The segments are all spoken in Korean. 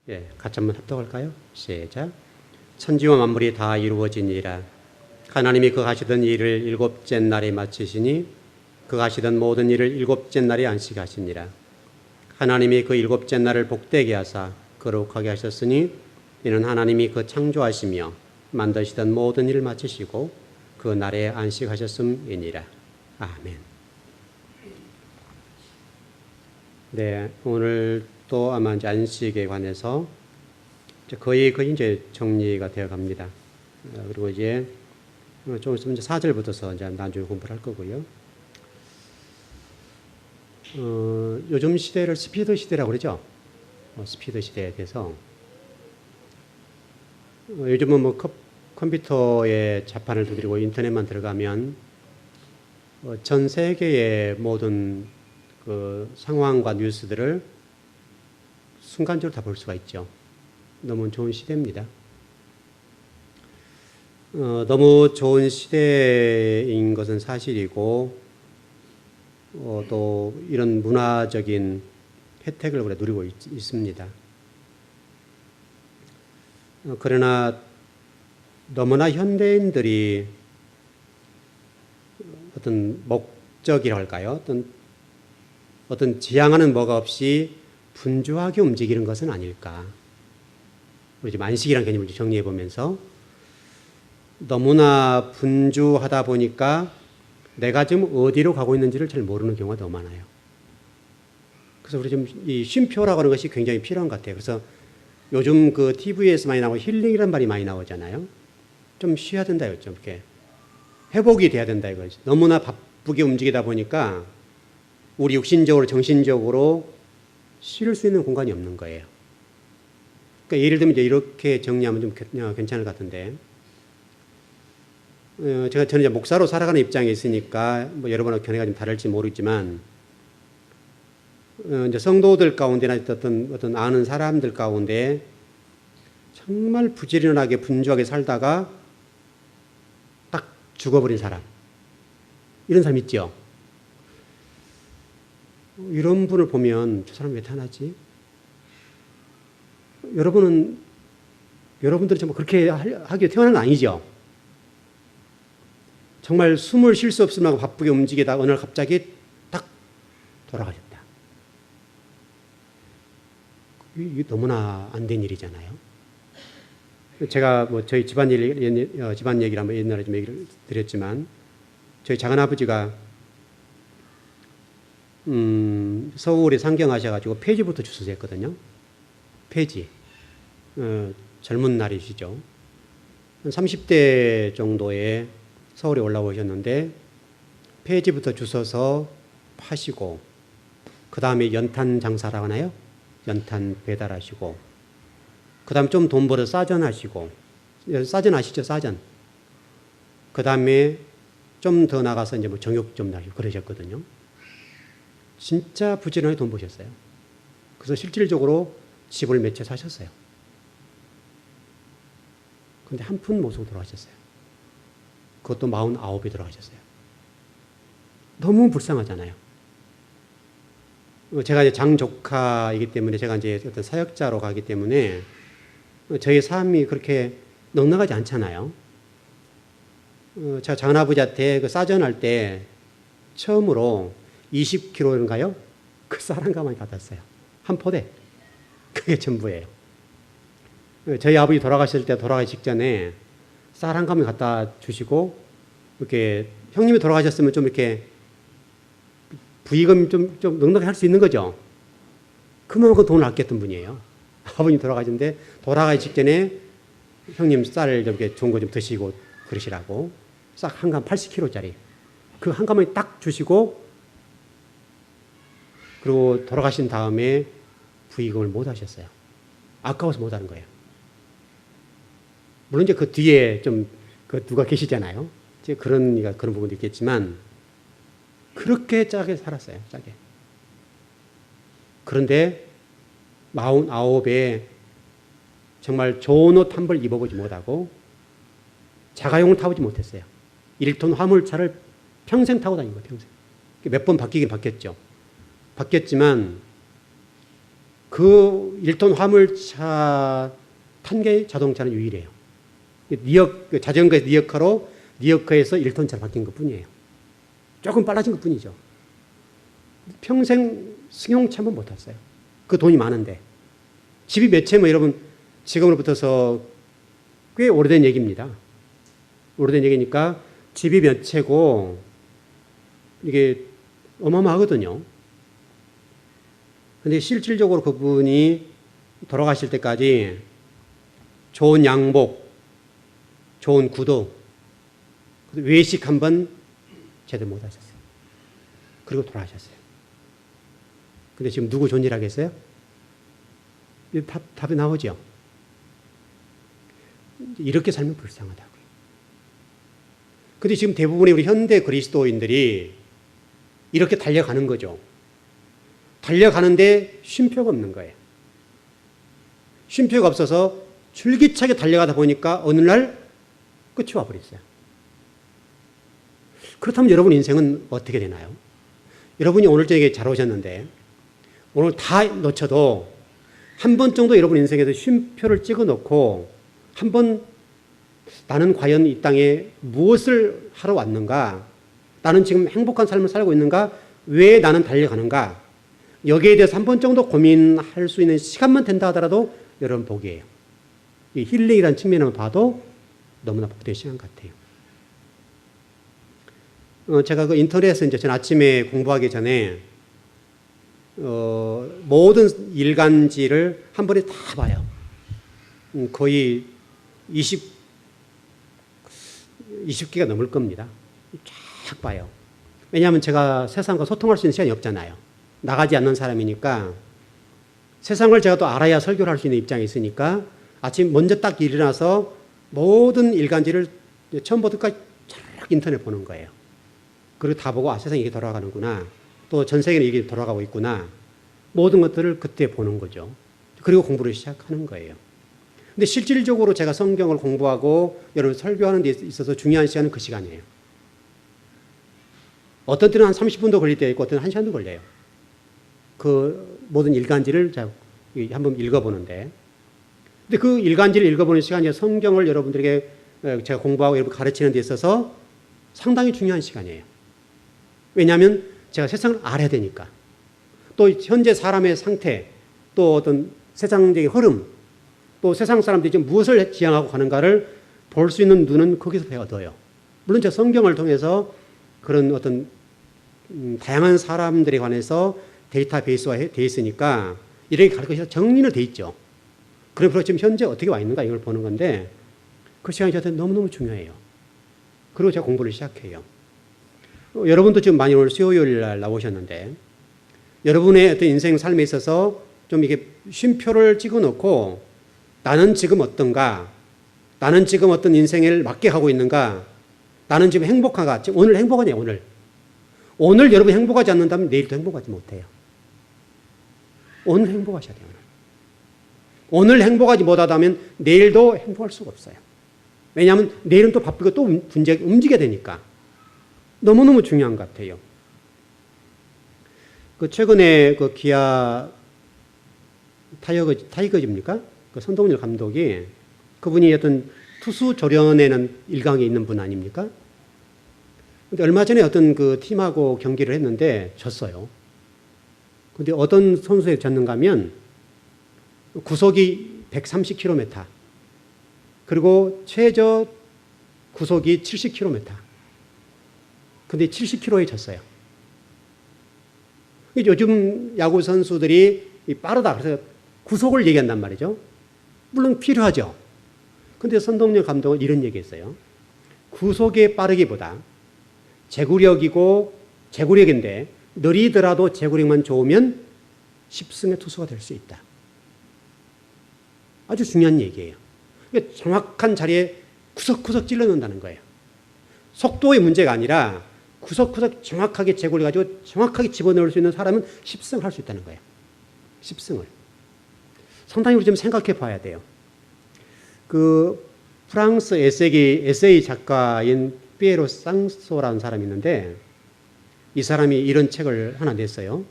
같이 한번 합독할까요? 시작. 천지와 만물이 다 이루어지니라. 하나님이 그 하시던 일을 일곱째 날에 마치시니 그 하시던 모든 일을 일곱째 날에 안식하시니라. 하나님이 그 일곱째 날을 복되게 하사 거룩하게 하셨으니 이는 하나님이 그 창조하시며 만드시던 모든 일을 마치시고 그 날에 안식하셨음이니라. 아멘. 네, 오늘 또 아마 이제 안식에 관해서 거의 이제 정리가 되어 갑니다. 그리고 이제 좀 있으면 이제 4절부터서 이제 나중에 공부를 할 거고요. 요즘 시대를 스피드 시대라고 그러죠. 스피드 시대에 대해서 요즘은 뭐 컴퓨터에 자판을 두드리고 인터넷만 들어가면 전 세계의 모든 그 상황과 뉴스들을 순간적으로 다 볼 수가 있죠. 너무 좋은 시대입니다. 너무 좋은 시대인 것은 사실이고 또 이런 문화적인 혜택을 우리가 누리고 있습니다. 그러나 너무나 현대인들이 어떤 목적이라 할까요? 어떤 지향하는 뭐가 없이 분주하게 움직이는 것은 아닐까. 우리 지금 안식이라는 개념을 정리해 보면서 너무나 분주하다 보니까 내가 지금 어디로 가고 있는지를 잘 모르는 경우가 너무 많아요. 그래서 우리 지금 이 쉼표라고 하는 것이 굉장히 필요한 것 같아요. 그래서 요즘 그 TV에서 많이 나오고 힐링이라는 말이 많이 나오잖아요. 좀 쉬어야 된다, 좀 이렇게 회복이 돼야 된다 이거지. 너무나 바쁘게 움직이다 보니까 우리 육신적으로 정신적으로 쉴 수 있는 공간이 없는 거예요. 그러니까 예를 들면 이제 이렇게 정리하면 좀 괜찮을 것 같은데, 저는 이제 목사로 살아가는 입장에 있으니까 뭐 여러분의 견해가 좀 다를지 모르지만, 이제 성도들 가운데나 어떤 아는 사람들 가운데 정말 부지런하게 분주하게 살다가 딱 죽어버린 사람, 이런 사람 있죠. 이런 분을 보면 저 사람 왜 태어나지? 여러분들이 정말 그렇게 하기에 태어난 건 아니죠. 정말 숨을 쉴 수 없을 만큼 바쁘게 움직이다가 어느 날 갑자기 딱 돌아가셨다. 이게 너무나 안 된 일이잖아요. 제가 뭐 저희 집안 얘기를 한번 옛날에 좀 얘기를 드렸지만, 저희 작은아버지가 서울에 상경하셔가지고 폐지부터 주소서 했거든요. 폐지. 젊은 날이시죠. 30대 정도에 서울에 올라오셨는데 폐지부터 주워서 파시고, 그 다음에 연탄 장사라고 하나요? 연탄 배달하시고, 그 다음에 좀 돈 벌어 싸전 하시고, 싸전 아시죠? 싸전. 그 다음에 좀 더 나가서 이제 뭐 정육 좀 하시고 그러셨거든요. 진짜 부지런하게 돈 버셨어요. 그래서 실질적으로 집을 몇 채 사셨어요. 근데 한 푼 못 쓰고 돌아가셨어요. 그것도 49에 돌아가셨어요. 너무 불쌍하잖아요. 제가 이제 장조카이기 때문에, 제가 이제 어떤 사역자로 가기 때문에 저희 삶이 그렇게 넉넉하지 않잖아요. 제가 작은아버지한테 그 싸전할 때 처음으로 20kg인가요? 그 쌀 한 가마니 받았어요. 한 포대. 그게 전부예요. 저희 아버지 돌아가실 때, 돌아가기 직전에 쌀 한 가마니 갖다 주시고, 이렇게 형님이 돌아가셨으면 좀 이렇게 부의금 좀 넉넉히 할 수 있는 거죠. 그만큼 돈을 아꼈던 분이에요. 아버님 돌아가셨는데 돌아가기 직전에 형님 쌀을 좀 이렇게 좋은 거 좀 드시고 그러시라고 싹 한 감 80kg짜리 그 한 가마니 딱 주시고, 그리고 돌아가신 다음에 부의금을 못 하셨어요. 아까워서 못 하는 거예요. 물론 이제 그 뒤에 좀 누가 계시잖아요. 이제 그런 부분도 있겠지만, 그렇게 짜게 살았어요. 짜게. 그런데 49에 정말 좋은 옷 한 벌 입어보지 못하고 자가용을 타보지 못했어요. 1톤 화물차를 평생 타고 다닌 거예요. 평생. 몇 번 바뀌긴 바뀌었죠. 바뀌었지만 그 1톤 화물차 탄 게 자동차는 유일해요. 자전거에서 리어카로, 리어카에서 1톤차로 바뀐 것 뿐이에요. 조금 빨라진 것 뿐이죠. 평생 승용차 한번 못 탔어요. 그 돈이 많은데. 집이 몇 채, 뭐 여러분, 지금으로부터서 꽤 오래된 얘기입니다. 오래된 얘기니까 집이 몇 채고, 이게 어마어마하거든요. 근데 실질적으로 그분이 돌아가실 때까지 좋은 양복, 좋은 구두, 외식 한번 제대로 못 하셨어요. 그리고 돌아가셨어요. 근데 지금 누구 존일하겠어요? 답이 나오죠. 이렇게 살면 불쌍하다고요. 근데 지금 대부분의 우리 현대 그리스도인들이 이렇게 달려가는 거죠. 달려가는데 쉼표가 없는 거예요. 쉼표가 없어서 줄기차게 달려가다 보니까 어느 날 끝이 와버렸어요. 그렇다면 여러분 인생은 어떻게 되나요? 여러분이 오늘 저녁에 잘 오셨는데 오늘 다 놓쳐도 한 번 정도 여러분 인생에서 쉼표를 찍어 놓고 한번 나는 과연 이 땅에 무엇을 하러 왔는가? 나는 지금 행복한 삶을 살고 있는가? 왜 나는 달려가는가? 여기에 대해서 한 번 정도 고민할 수 있는 시간만 된다 하더라도 여러분 복이에요. 이 힐링이라는 측면을 봐도 너무나 복된 시간 같아요. 제가 그 인터넷에서 이제 전 아침에 공부하기 전에 모든 일간지를 한 번에 다 봐요. 거의 20개가 넘을 겁니다. 쫙 봐요. 왜냐하면 제가 세상과 소통할 수 있는 시간이 없잖아요. 나가지 않는 사람이니까 세상을 제가 또 알아야 설교를 할 수 있는 입장에 있으니까 아침 먼저 딱 일어나서 모든 일간지를 처음부터 끝까지 쫙 인터넷 보는 거예요. 그리고 다 보고 세상이 이게 돌아가는구나. 또 전 세계는 이게 돌아가고 있구나. 모든 것들을 그때 보는 거죠. 그리고 공부를 시작하는 거예요. 근데 실질적으로 제가 성경을 공부하고 여러분 설교하는 데 있어서 중요한 시간은 그 시간이에요. 어떤 때는 한 30분도 걸릴 때 있고 어떤 때는 1시간도 걸려요. 그 모든 일간지를 한번 읽어보는데. 근데 그 일간지를 읽어보는 시간이 성경을 여러분들에게 제가 공부하고 여러분 가르치는 데 있어서 상당히 중요한 시간이에요. 왜냐하면 제가 세상을 알아야 되니까. 또 현재 사람의 상태, 또 어떤 세상적인 흐름, 또 세상 사람들이 지금 무엇을 지향하고 가는가를 볼 수 있는 눈은 거기서 얻어요. 물론 제가 성경을 통해서 그런 어떤 다양한 사람들에 관해서 데이터베이스화 되어 있으니까 이렇게 가르쳐서 정리는 되어 있죠. 그래서 지금 현재 어떻게 와 있는가 이걸 보는 건데 그 시간이 저한테 너무너무 중요해요. 그리고 제가 공부를 시작해요. 여러분도 지금 많이 오늘 수요일 날 나오셨는데 여러분의 어떤 인생 삶에 있어서 좀 이게 쉼표를 찍어 놓고 나는 지금 어떤가? 나는 지금 어떤 인생을 맞게 하고 있는가? 나는 지금 행복한가? 지금 오늘 행복하냐, 오늘? 오늘 여러분 행복하지 않는다면 내일도 행복하지 못해요. 오늘 행복하셔야 돼요, 오늘 행복하지 못하다면 내일도 행복할 수가 없어요. 왜냐하면 내일은 또 바쁘고 또 움직여야 되니까. 너무너무 중요한 것 같아요. 그 최근에 그 기아 타이거즈입니까? 그 선동열 감독이 그분이 어떤 투수 조련에는 일강에 있는 분 아닙니까? 근데 얼마 전에 어떤 그 팀하고 경기를 했는데 졌어요. 근데 어떤 선수에 졌는가 하면 구속이 130km 그리고 최저 구속이 70km. 근데 70km에 졌어요. 요즘 야구 선수들이 빠르다. 그래서 구속을 얘기한단 말이죠. 물론 필요하죠. 근데 선동열 감독은 이런 얘기했어요. 구속의 빠르기보다 제구력인데 느리더라도 제구력만 좋으면 10승의 투수가 될 수 있다. 아주 중요한 얘기예요. 그러니까 정확한 자리에 구석구석 찔러 넣는다는 거예요. 속도의 문제가 아니라 구석구석 정확하게 제구를 가지고 정확하게 집어넣을 수 있는 사람은 10승을 할 수 있다는 거예요. 10승을. 상당히 우리 좀 생각해 봐야 돼요. 그 프랑스 에세이 작가인 피에로 쌍소라는 사람이 있는데 이 사람이 이런 책을 하나 냈어요.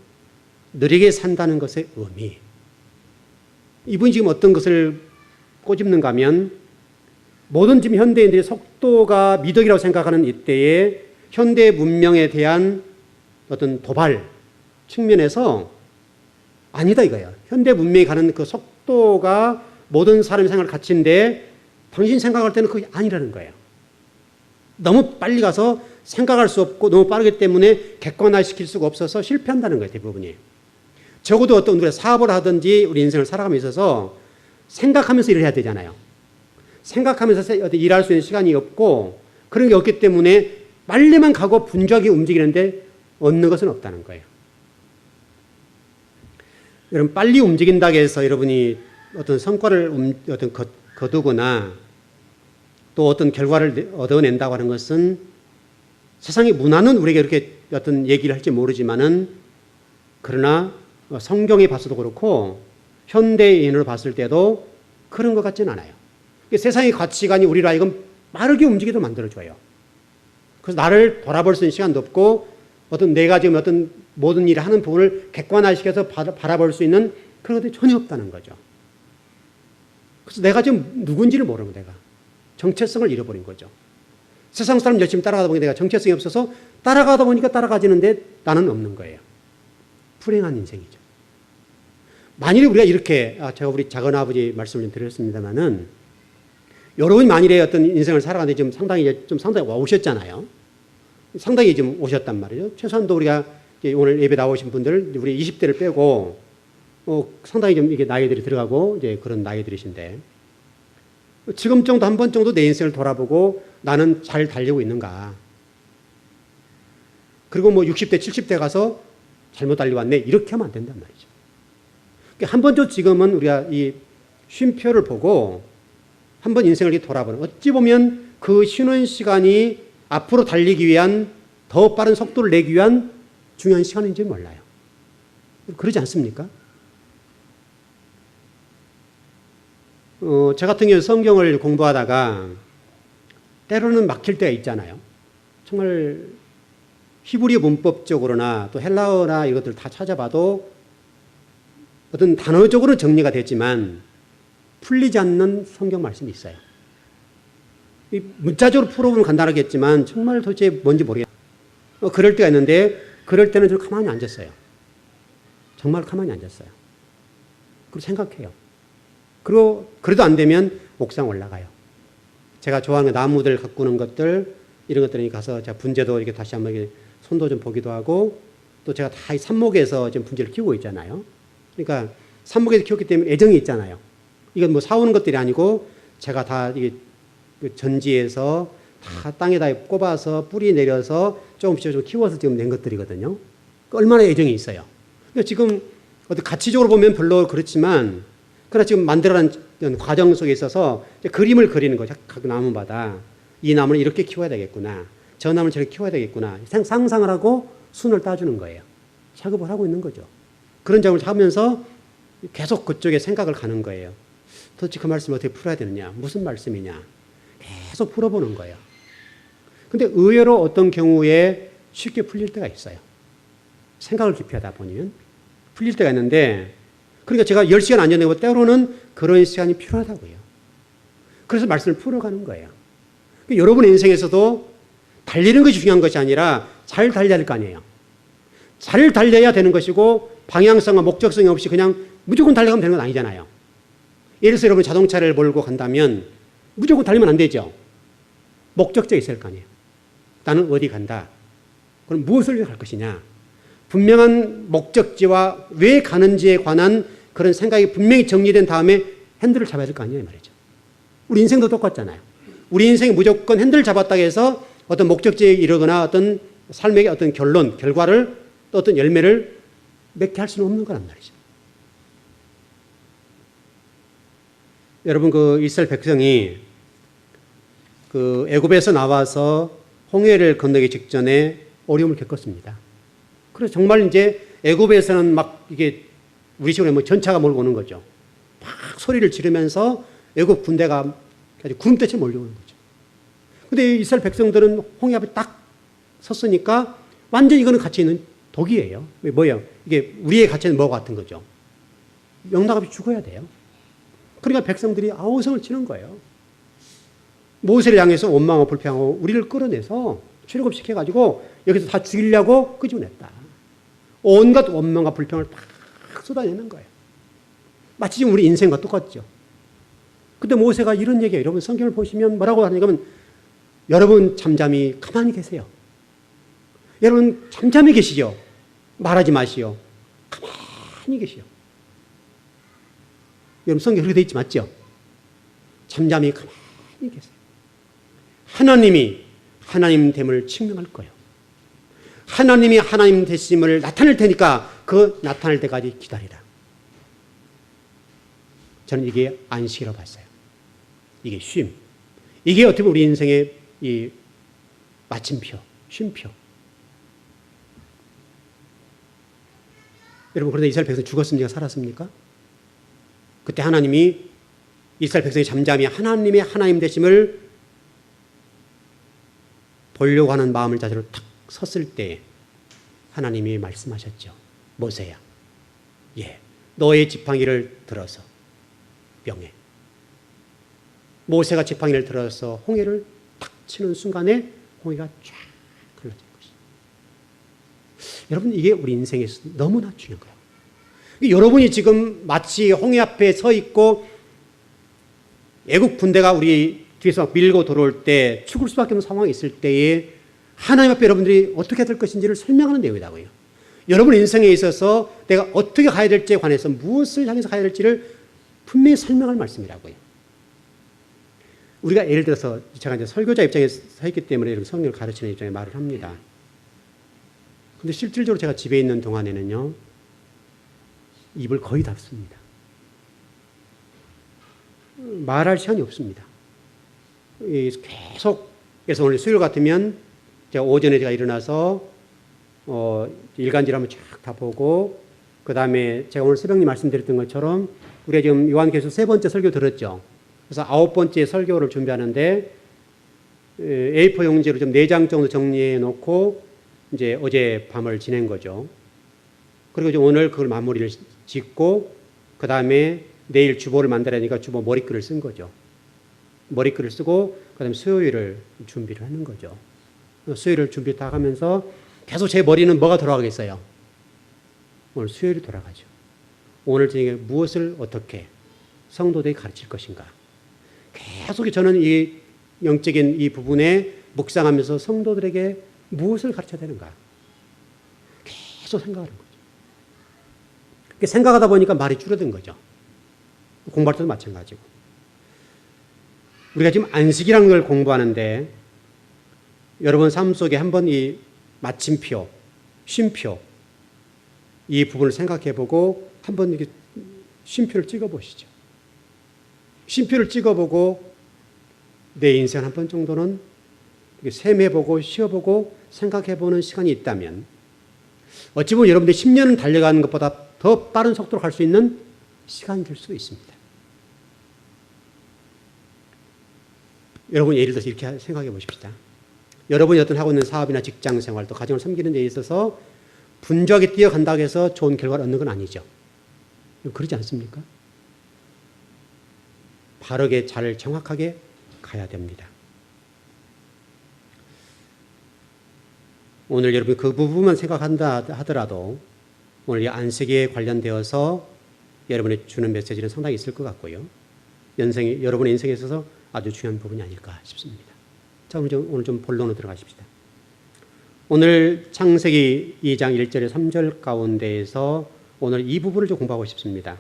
느리게 산다는 것의 의미. 이분이 지금 어떤 것을 꼬집는가 하면 모든 지금 현대인들이 속도가 미덕이라고 생각하는 이때에 현대 문명에 대한 어떤 도발 측면에서 아니다 이거예요. 현대 문명이 가는 그 속도가 모든 사람의 생활 가치인데 당신 생각할 때는 그게 아니라는 거예요. 너무 빨리 가서 생각할 수 없고 너무 빠르기 때문에 객관화시킬 수가 없어서 실패한다는 거예요. 대부분이. 적어도 어떤 우리가 사업을 하든지 우리 인생을 살아가면서 있어서 생각하면서 일을 해야 되잖아요. 생각하면서 일할 수 있는 시간이 없고 그런 게 없기 때문에 빨리만 가고 분주하게 움직이는데 얻는 것은 없다는 거예요. 여러분 빨리 움직인다고 해서 여러분이 어떤 성과를 거두거나 또 어떤 결과를 얻어낸다고 하는 것은 세상의 문화는 우리에게 이렇게 어떤 얘기를 할지 모르지만은 그러나 성경에 봤어도 그렇고 현대인으로 봤을 때도 그런 것 같지는 않아요. 세상의 가치관이 우리로 하여금 빠르게 움직이도록 만들어줘요. 그래서 나를 돌아볼 수 있는 시간도 없고 내가 지금 어떤 모든 일을 하는 부분을 객관화시켜서 바라볼 수 있는 그런 것들이 전혀 없다는 거죠. 그래서 내가 지금 누군지를 모르는 거예요. 내가 정체성을 잃어버린 거죠. 세상 사람 열심히 따라가다 보니까 내가 정체성이 없어서 따라가다 보니까 따라가지는데 나는 없는 거예요. 불행한 인생이죠. 만일에 우리가 이렇게 제가 우리 작은아버지 말씀을 좀 드렸습니다만은 여러분이 만일에 어떤 인생을 살아가는데 좀 상당히 와 오셨잖아요. 상당히 좀 오셨단 말이죠. 최소한도 우리가 오늘 예배 나오신 분들 우리 20대를 빼고 상당히 좀 이게 나이들이 들어가고 이제 그런 나이들이신데 지금 정도 한 번 정도 내 인생을 돌아보고 나는 잘 달리고 있는가. 그리고 60대 70대 가서 잘못 달리고 왔네 이렇게 하면 안 된단 말이죠. 한 번 더 지금은 우리가 이 쉼표를 보고 한번 인생을 돌아보는 어찌 보면 그 쉬는 시간이 앞으로 달리기 위한 더 빠른 속도를 내기 위한 중요한 시간인지 몰라요. 그러지 않습니까? 저 같은 경우 성경을 공부하다가 때로는 막힐 때가 있잖아요. 정말 히브리 문법적으로나 또 헬라어나 이것들 다 찾아봐도 어떤 단어적으로 정리가 됐지만 풀리지 않는 성경 말씀이 있어요. 문자적으로 풀어보면 간단하겠지만 정말 도대체 뭔지 모르겠어요. 그럴 때가 있는데 그럴 때는 좀 가만히 앉았어요. 정말 가만히 앉았어요. 그리고 생각해요. 그리고 그래도 안 되면 옥상 올라가요. 제가 좋아하는 나무들 가꾸는 것들 이런 것들이 가서 제가 분재도 이렇게 다시 한번 이렇게 손도 좀 보기도 하고 또 제가 다 이 삽목에서 지금 분재를 키우고 있잖아요. 그러니까 삽목에서 키웠기 때문에 애정이 있잖아요. 이건 사오는 것들이 아니고 제가 다 이게 전지에서 다 땅에다 꼽아서 뿌리 내려서 조금씩 좀 키워서 지금 낸 것들이거든요. 얼마나 애정이 있어요. 그러니까 지금 가치적으로 보면 별로 그렇지만 그러나 지금 만들어낸 과정 속에 있어서 그림을 그리는 거죠. 각 나무마다 이 나무는 이렇게 키워야 되겠구나. 저 나무는 저렇게 키워야 되겠구나. 상상을 하고 순을 따주는 거예요. 작업을 하고 있는 거죠. 그런 작업을 하면서 계속 그쪽에 생각을 가는 거예요. 도대체 그 말씀을 어떻게 풀어야 되느냐. 무슨 말씀이냐. 계속 풀어보는 거예요. 근데 의외로 어떤 경우에 쉽게 풀릴 때가 있어요. 생각을 깊이 하다 보면 풀릴 때가 있는데 그러니까 제가 10시간 앉아내고 때로는 그런 시간이 필요하다고요. 그래서 말씀을 풀어가는 거예요. 그러니까 여러분의 인생에서도 달리는 것이 중요한 것이 아니라 잘 달려야 할 거 아니에요. 잘 달려야 되는 것이고 방향성과 목적성이 없이 그냥 무조건 달려가면 되는 건 아니잖아요. 예를 들어서 여러분 자동차를 몰고 간다면 무조건 달리면 안 되죠. 목적지가 있을 거 아니에요. 나는 어디 간다. 그럼 무엇을 위해 갈 것이냐. 분명한 목적지와 왜 가는지에 관한 그런 생각이 분명히 정리된 다음에 핸들을 잡아야 될 거 아니에요 말이죠. 우리 인생도 똑같잖아요. 우리 인생이 무조건 핸들을 잡았다고 해서 어떤 목적지에 이르거나 어떤 삶의 어떤 결론, 결과를 또 어떤 열매를 맺게 할 수는 없는 거란 말이죠. 여러분 그 이스라엘 백성이 그 애굽에서 나와서 홍해를 건너기 직전에 어려움을 겪었습니다. 그래서 정말 이제 애굽에서는 막 이게 우리 식으로 전차가 몰고 오는 거죠. 막 소리를 지르면서 애굽 군대가 구름대처럼 몰려오는 거죠. 근데 이스라엘 백성들은 홍해 앞에 딱 섰으니까 완전히 이거는 갇혀 있는 독이에요. 뭐예요? 이게 우리의 갇혀 있는 뭐 같은 거죠. 명나갑이 죽어야 돼요. 그러니까 백성들이 아우성을 치는 거예요. 모세를 향해서 원망하고 불평하고 우리를 끌어내서 출애굽시켜가지고 여기서 다 죽이려고 끄집어냈다. 온갖 원망과 불평을 막 쏟아내는 거예요. 마치 지금 우리 인생과 똑같죠. 근데 모세가 이런 얘기예요. 여러분 성경을 보시면 뭐라고 하냐면 여러분 잠잠히 가만히 계세요. 여러분 잠잠히 계시죠. 말하지 마시오. 가만히 계시오. 여러분 성경 그렇게 되어 있지 맞죠? 잠잠히 가만히 계세요. 하나님이 하나님 됨을 증명할 거예요. 하나님이 하나님 되심을 나타낼 테니까 그 나타날 때까지 기다리라. 저는 이게 안식이라고 봤어요. 이게 쉼. 이게 어떻게 보면 우리 인생의 이 마침표, 쉼표. 여러분 그런데 이스라엘 백성이 죽었습니까? 살았습니까? 그때 하나님이 이스라엘 백성이 잠잠히 하나님의 하나님 되심을 보려고 하는 마음을 자세로 탁 섰을 때 하나님이 말씀하셨죠. 모세야, 너의 지팡이를 들어서 명해. 모세가 지팡이를 들어서 홍해를 탁 치는 순간에 홍해가 쫙 흘러진 것이죠. 여러분 이게 우리 인생에서 너무나 중요한 거예요. 여러분이 지금 마치 홍해 앞에 서 있고 애국 군대가 우리 뒤에서 막 밀고 들어올 때 죽을 수밖에 없는 상황이 있을 때에 하나님 앞에 여러분들이 어떻게 될 것인지를 설명하는 내용이라고요. 여러분 인생에 있어서 내가 어떻게 가야 될지에 관해서 무엇을 향해서 가야 될지를 분명히 설명할 말씀이라고요. 우리가 예를 들어서 제가 이제 설교자 입장에 서 있기 때문에 이렇게 성경을 가르치는 입장에 말을 합니다. 근데 실질적으로 제가 집에 있는 동안에는요, 입을 거의 닫습니다. 말할 시간이 없습니다. 계속, 그래서 오늘 수요일 같으면 제가 오전에 제가 일어나서 일간지를 한번 쫙 다 보고, 그 다음에 제가 오늘 새벽에 말씀드렸던 것처럼 우리가 지금 요한계시록 3번째 설교 들었죠. 그래서 9번째 설교를 준비하는데 A4 용지로 좀 4장 정도 정리해 놓고 이제 어제 밤을 지낸 거죠. 그리고 이제 오늘 그걸 마무리를 짓고 그 다음에 내일 주보를 만들어야니까 주보 머리글을 쓴 거죠. 머리글을 쓰고 그 다음에 수요일을 준비를 하는 거죠. 수요일을 준비 다 하면서 계속 제 머리는 뭐가 돌아가겠어요? 오늘 수요일이 돌아가죠. 오늘 저녁에 무엇을 어떻게 성도들이 가르칠 것인가. 계속 저는 이 영적인 이 부분에 묵상하면서 성도들에게 무엇을 가르쳐야 되는가. 계속 생각하는 거죠. 생각하다 보니까 말이 줄어든 거죠. 공부할 때도 마찬가지고. 우리가 지금 안식이라는 걸 공부하는데 여러분 삶 속에 한번 이 마침표, 쉼표 이 부분을 생각해보고 한번 이렇게 쉼표를 찍어보시죠. 쉼표를 찍어보고 내 인생 한 번 정도는 셈해보고 쉬어보고 생각해보는 시간이 있다면 어찌 보면 여러분들이 10년은 달려가는 것보다 더 빠른 속도로 갈 수 있는 시간이 될 수도 있습니다. 여러분 예를 들어서 이렇게 생각해 보십시다. 여러분이 어떤 하고 있는 사업이나 직장 생활 또 가정을 섬기는 데 있어서 분주하게 뛰어간다고 해서 좋은 결과를 얻는 건 아니죠. 그러지 않습니까? 바르게 잘 정확하게 가야 됩니다. 오늘 여러분이 그 부분만 생각한다 하더라도 오늘 이 안식에 관련되어서 여러분이 주는 메시지는 상당히 있을 것 같고요. 여러분의 인생에 있어서 아주 중요한 부분이 아닐까 싶습니다. 자, 오늘 좀 본론으로 들어가십시다. 오늘 창세기 2장 1절에 3절 가운데에서 오늘 이 부분을 좀 공부하고 싶습니다.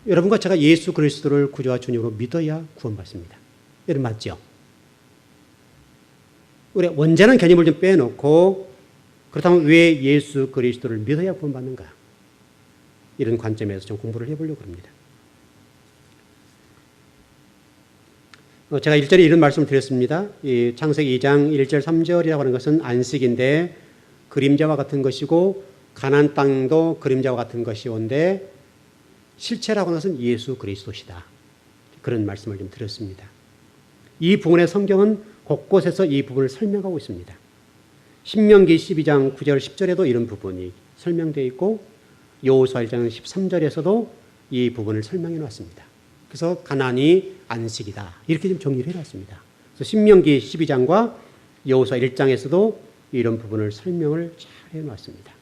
여러분과 제가 예수 그리스도를 구주와 주님으로 믿어야 구원받습니다. 여러분 맞죠? 우리 원자는 개념을 좀 빼놓고 그렇다면 왜 예수 그리스도를 믿어야 구원받는가? 이런 관점에서 좀 공부를 해보려고 합니다. 제가 1절에 이런 말씀을 드렸습니다. 이 창세기 2장 1절 3절이라고 하는 것은 안식인데 그림자와 같은 것이고 가나안 땅도 그림자와 같은 것이온데 실체라고 하는 것은 예수 그리스도시다. 그런 말씀을 좀 드렸습니다. 이 부분의 성경은 곳곳에서 이 부분을 설명하고 있습니다. 신명기 12장 9절 10절에도 이런 부분이 설명되어 있고 여호수아 1장 13절에서도 이 부분을 설명해 놨습니다. 그래서 가나안이 안식이다. 이렇게 좀 정리를 해놨습니다. 그래서 신명기 12장과 여호수아 1장에서도 이런 부분을 설명을 잘 해놨습니다.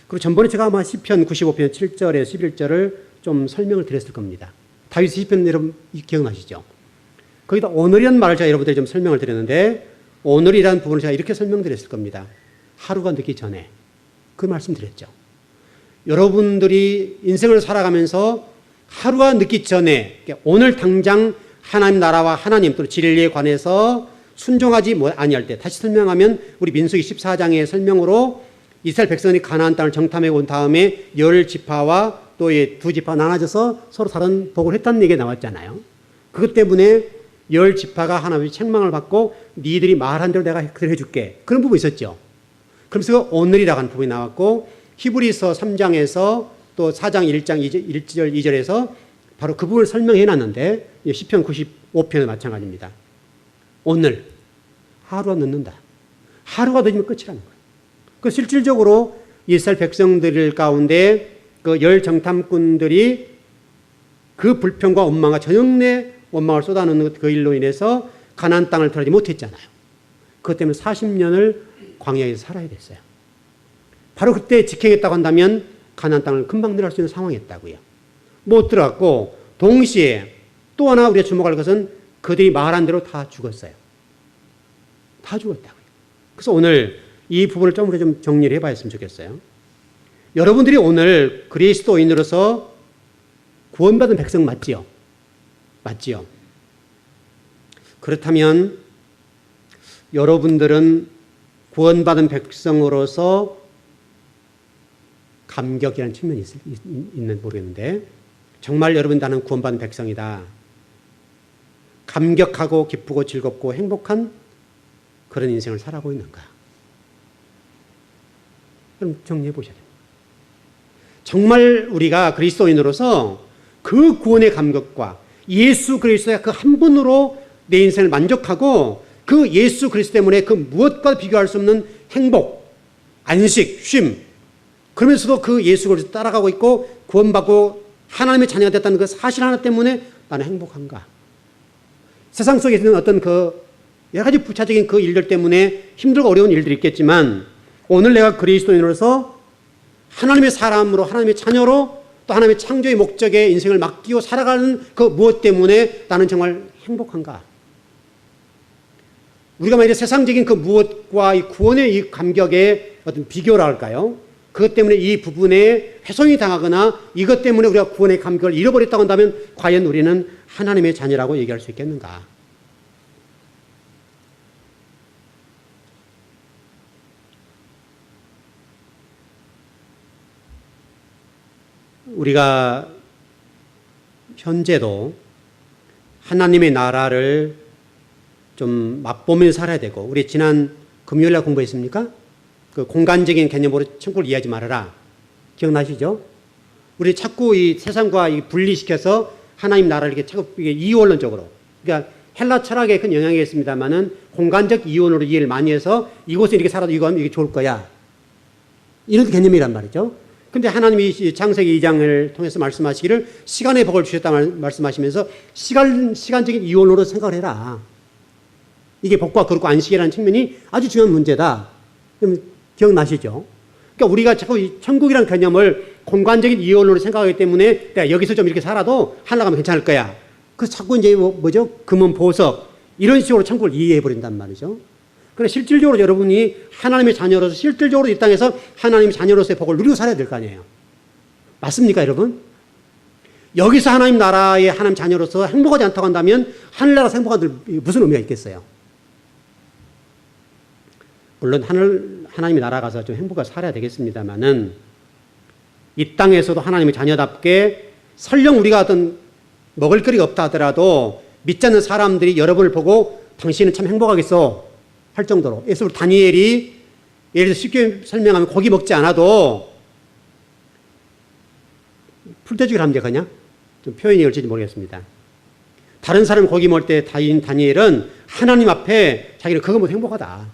그리고 전번에 제가 아마 시편 95편 7절에 11절을 좀 설명을 드렸을 겁니다. 다윗 시편 여러분 기억나시죠? 거기다 오늘이라는 말을 제가 여러분들이 좀 설명을 드렸는데 오늘이라는 부분을 제가 이렇게 설명드렸을 겁니다. 하루가 늦기 전에 그 말씀드렸죠. 여러분들이 인생을 살아가면서 하루가 늦기 전에 오늘 당장 하나님 나라와 하나님 또 진리에 관해서 순종하지 아니할 때 다시 설명하면 우리 민수기 14장의 설명으로 이스라엘 백성이 가나안 땅을 정탐해 온 다음에 10지파와 또 두 지파 나눠져서 서로 다른 복을 했다는 얘기가 나왔잖아요. 그것 때문에 10지파가 하나님의 책망을 받고 니들이 말한 대로 내가 그대로 해줄게. 그런 부분이 있었죠. 그러면서 오늘이라고 하는 부분이 나왔고 히브리서 3장에서 또 4장 1장 1절 2절에서 바로 그 부분을 설명해 놨는데 시편 95편은 마찬가지입니다. 오늘 하루가 늦는다. 하루가 늦으면 끝이라는 거예요. 그 실질적으로 이스라엘 백성들 가운데 그 열 정탐꾼들이 그 불평과 원망과 전형내 원망을 쏟아놓는 그 일로 인해서 가나안 땅을 들어가지 못했잖아요. 그것 때문에 40년을 광야에서 살아야 됐어요. 바로 그때 직행했다고 한다면 가나안 땅을 금방 들어갈 수 있는 상황이었다고요. 못 들어갔고 동시에 또 하나 우리가 주목할 것은 그들이 말한 대로 다 죽었어요. 다 죽었다고요. 그래서 오늘 이 부분을 좀 우리가 좀 정리를 해봐야 했으면 좋겠어요. 여러분들이 오늘 그리스도인으로서 구원받은 백성 맞지요? 맞지요? 그렇다면 여러분들은 구원받은 백성으로서 감격이라는 측면이 있는 모르겠는데 정말 여러분 나는 구원받은 백성이다. 감격하고 기쁘고 즐겁고 행복한 그런 인생을 살아가고 있는가? 그럼 정리해 보셔야 됩니다. 정말 우리가 그리스도인으로서 그 구원의 감격과 예수 그리스도의 그 한 분으로 내 인생을 만족하고 그 예수 그리스도 때문에 그 무엇과 비교할 수 없는 행복, 안식, 쉼 그러면서도 그 예수 그리스도 따라가고 있고 구원받고 하나님의 자녀가 됐다는 그 사실 하나 때문에 나는 행복한가? 세상 속에 있는 어떤 그 여러 가지 부차적인 그 일들 때문에 힘들고 어려운 일들이 있겠지만 오늘 내가 그리스도인으로서 하나님의 사람으로 하나님의 자녀로 또 하나님의 창조의 목적에 인생을 맡기고 살아가는 그 무엇 때문에 나는 정말 행복한가? 우리가 만약에 세상적인 그 무엇과 이 구원의 이 감격의 어떤 비교라 할까요? 그것 때문에 이 부분에 훼손이 당하거나 이것 때문에 우리가 구원의 감격을 잃어버렸다고 한다면 과연 우리는 하나님의 자녀라고 얘기할 수 있겠는가? 우리가 현재도 하나님의 나라를 좀 맛보면서 살아야 되고 우리 지난 금요일날 공부했습니까? 그 공간적인 개념으로 천국을 이해하지 말아라. 기억나시죠? 우리 자꾸 이 세상과 분리시켜서 하나님 나라를 이렇게 자꾸 이원론적으로 그러니까 헬라 철학에 큰 영향이 있습니다만은 공간적 이원으로 이해를 많이 해서 이곳에 이렇게 살아도 이거 하면 이게 좋을 거야. 이런 개념이란 말이죠. 근데 하나님이 창세기 2장을 통해서 말씀하시기를 시간의 복을 주셨다 말씀하시면서 시간적인 이원으로 생각을 해라. 이게 복과 거룩과 안식이라는 측면이 아주 중요한 문제다. 기억나시죠? 그러니까 우리가 자꾸 이 천국이라는 개념을 공간적인 이원으로 생각하기 때문에 내가 여기서 좀 이렇게 살아도 하늘나라 가면 괜찮을 거야. 그래서 자꾸 이제 뭐죠? 금은 보석 이런 식으로 천국을 이해해버린단 말이죠. 그런데 실질적으로 여러분이 하나님의 자녀로서 실질적으로 이 땅에서 하나님의 자녀로서의 복을 누리고 살아야 될 거 아니에요. 맞습니까, 여러분? 여기서 하나님 나라의 하나님 자녀로서 행복하지 않다고 한다면 하늘나라에서 행복한 무슨 의미가 있겠어요? 물론 하나님의 나라 가서 좀 행복하게 살아야 되겠습니다만은 이 땅에서도 하나님의 자녀답게 설령 우리가 어떤 먹을거리가 없다 하더라도 믿지 않는 사람들이 여러분을 보고 당신은 참 행복하겠어 할 정도로 예수 다니엘이 예를 들어 쉽게 설명하면 고기 먹지 않아도 풀떼주기를 하면 되겠냐? 좀 표현이 옳을지 모르겠습니다. 다른 사람 고기 먹을 때 다니엘은 하나님 앞에 자기는 그거 뭐 행복하다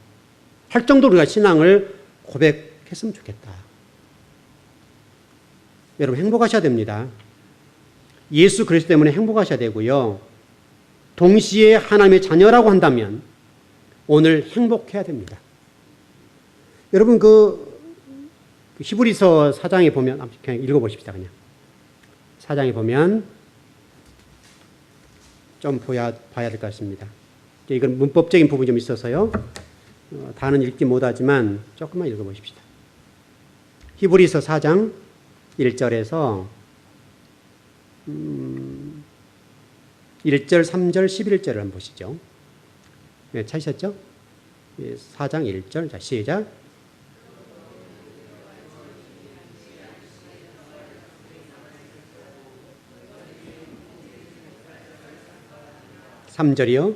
할 정도로 우리가 신앙을 고백했으면 좋겠다. 여러분 행복하셔야 됩니다. 예수 그리스도 때문에 행복하셔야 되고요. 동시에 하나님의 자녀라고 한다면 오늘 행복해야 됩니다. 여러분 그 히브리서 4장에 보면 그냥 읽어보십시다. 그냥 4장에 보면 좀 봐야 될 것 같습니다. 이건 문법적인 부분이 좀 있어서요. 다는 읽지 못하지만 조금만 읽어보십시다. 히브리서 4장 1절에서 1절, 3절, 11절을 한번 보시죠. 네, 찾으셨죠? 4장 1절. 자, 시작. 삼 절이요.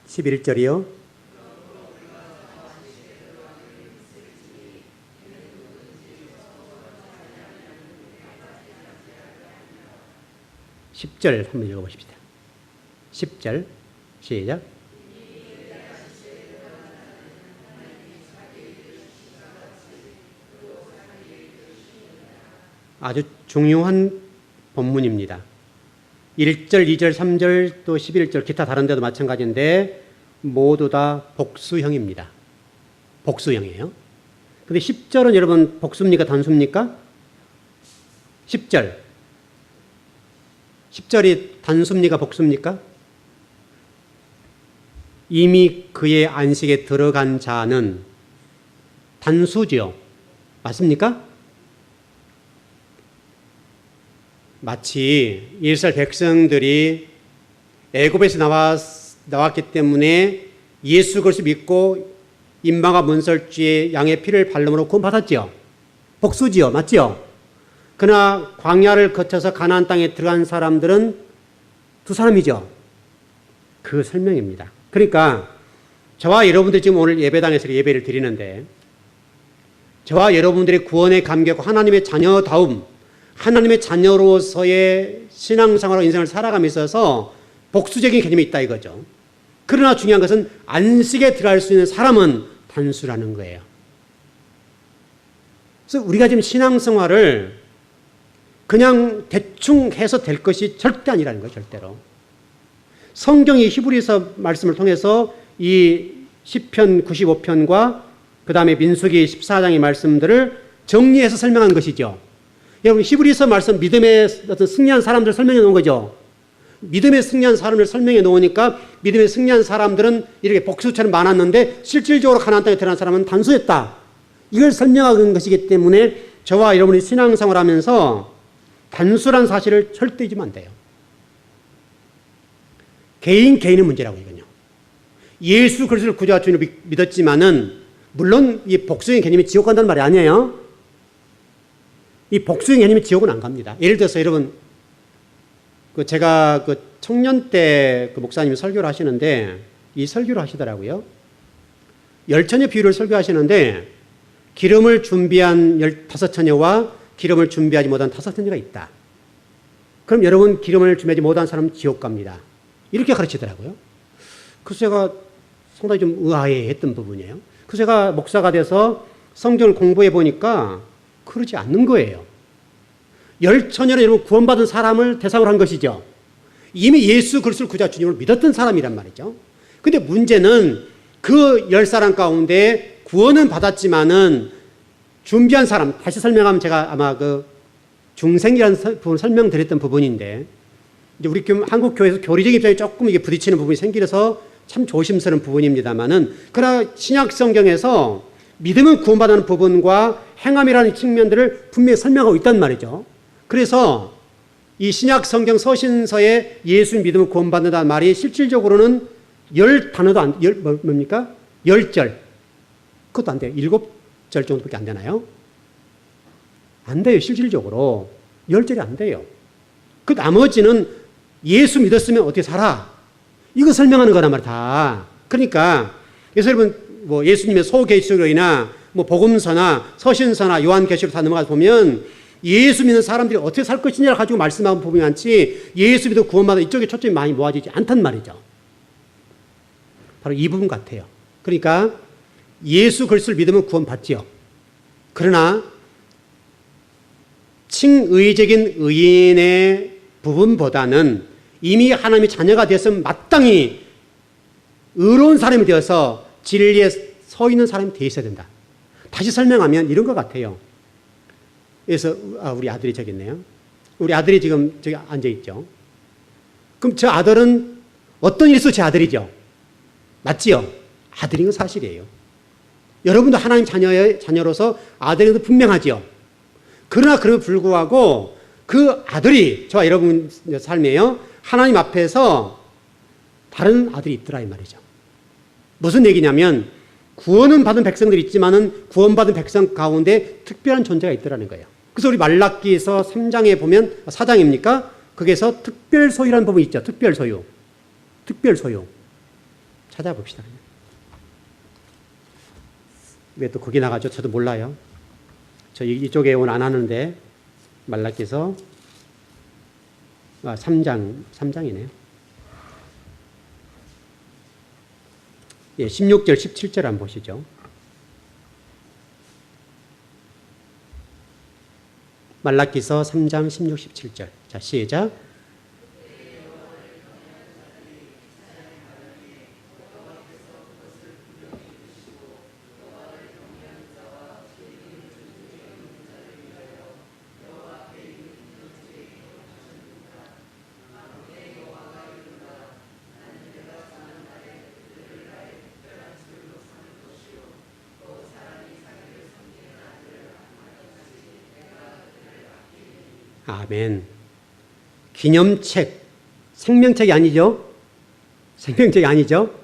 십일 절이요. 십 절 한번 읽어보십시다. 10절 시작. 아주 중요한 본문입니다. 1절, 2절, 3절 또 11절 기타 다른 데도 마찬가지인데 모두 다 복수형입니다. 복수형이에요. 근데 10절은 여러분 복수입니까? 단수입니까? 10절. 10절이 단수입니까? 복수입니까? 이미 그의 안식에 들어간 자는 단수죠. 맞습니까? 마치 이스라엘 백성들이 애굽에서 나왔기 때문에 예수 그리스도 믿고 인방과 문설주의 양의 피를 발름으로 구원받았죠. 복수지요. 맞죠? 그러나 광야를 거쳐서 가나안 땅에 들어간 사람들은 두 사람이죠. 그 설명입니다. 그러니까 저와 여러분들이 지금 오늘 예배당에서 예배를 드리는데 저와 여러분들의 구원의 감격, 하나님의 자녀다움, 하나님의 자녀로서의 신앙생활과 인생을 살아감에 있어서 복수적인 개념이 있다 이거죠. 그러나 중요한 것은 안식에 들어갈 수 있는 사람은 단수라는 거예요. 그래서 우리가 지금 신앙생활을 그냥 대충 해서 될 것이 절대 아니라는 거예요. 절대로. 성경이 히브리서 말씀을 통해서 이 시편 95편과 그 다음에 민수기 14장의 말씀들을 정리해서 설명한 것이죠. 여러분 히브리서 말씀 믿음의 어떤 승리한 사람들을 설명해 놓은 거죠. 믿음의 승리한 사람을 설명해 놓으니까 믿음의 승리한 사람들은 이렇게 복수처럼 많았는데 실질적으로 가나안 땅에 들어간 사람은 단수였다. 이걸 설명하는 것이기 때문에 저와 여러분이 신앙생활을 하면서 단수란 사실을 절대 잊으면 안 돼요. 개인의 문제라고 이건요. 예수 그리스도를 구주와 주님으로 믿었지만은 물론 이 복수의 개념이 지옥 간다는 말이 아니에요. 이 복수의 개념이 지옥은 안 갑니다. 예를 들어서 여러분 제가 청년 때 목사님이 설교를 하시는데 이 설교를 하시더라고요. 열처녀 비유를 설교하시는데 기름을 준비한 15처녀와 기름을 준비하지 못한 5처녀가 있다. 그럼 여러분 기름을 준비하지 못한 사람은 지옥 갑니다. 이렇게 가르치더라고요. 그래서 제가 상당히 좀 의아해했던 부분이에요. 그래서 제가 목사가 돼서 성경을 공부해 보니까 그러지 않는 거예요. 열처녀는 여러분 구원받은 사람을 대상으로 한 것이죠. 이미 예수 그리스도를 구주와 주님으로 믿었던 사람이란 말이죠. 근데 문제는 그 10사람 가운데 구원은 받았지만은 준비한 사람, 다시 설명하면 제가 아마 중생이라는 부분을 설명드렸던 부분인데 이제 우리 한국 교회에서 교리적 입장에 조금 이게 부딪히는 부분이 생기서 참 조심스러운 부분입니다만은 그러나 신약 성경에서 믿음은 구원받는 부분과 행함이라는 측면들을 분명히 설명하고 있단 말이죠. 그래서 이 신약 성경 서신서에 예수 믿음을 구원받는다는 말이 실질적으로는 10단어도 뭡니까? 10절. 그것도 안 돼요. 7절 정도밖에 안 되나요? 안 돼요. 실질적으로. 10절이 안 돼요. 그 나머지는 예수 믿었으면 어떻게 살아? 이거 설명하는 거란 말이야, 다. 그러니까, 그래서 여러분, 예수님의 소개시록이나 복음서나 서신서나 요한계시록 다 넘어가서 보면 예수 믿는 사람들이 어떻게 살 것이냐를 가지고 말씀하는 부분이 많지 예수 믿어 구원받아 이쪽에 초점이 많이 모아지지 않단 말이죠. 바로 이 부분 같아요. 그러니까 예수 그리스도를 믿으면 구원받지요. 그러나 칭의적인 의인의 부분보다는 이미 하나님의 자녀가 되었으면 마땅히 의로운 사람이 되어서 진리에 서 있는 사람이 되어 있어야 된다. 다시 설명하면 이런 것 같아요. 그래서 우리 아들이 저기 있네요. 우리 아들이 지금 저기 앉아 있죠. 그럼 저 아들은 어떤 일에서 제 아들이죠? 맞지요? 아들인 건 사실이에요. 여러분도 하나님 자녀로서 아들인 것도 분명하지요. 그러나 그럼에도 불구하고 그 아들이 저와 여러분 삶에요. 하나님 앞에서 다른 아들이 있더라 이 말이죠. 무슨 얘기냐면 구원은 받은 백성들이 있지만은 구원받은 백성 가운데 특별한 존재가 있더라는 거예요. 그래서 우리 말라기서 3장에 보면 4장입니까? 거기에서 특별 소유라는 부분이 있죠. 특별 소유. 특별 소유. 찾아봅시다. 왜 또 거기 나가죠? 저도 몰라요. 저 이쪽에 오늘 안 하는데 말라기서 3장이네요. 예, 16절, 17절 한번 보시죠. 말라기서 3장 16, 17절. 자, 시작. 아멘. 기념책, 생명책이 아니죠? 생명책이 아니죠?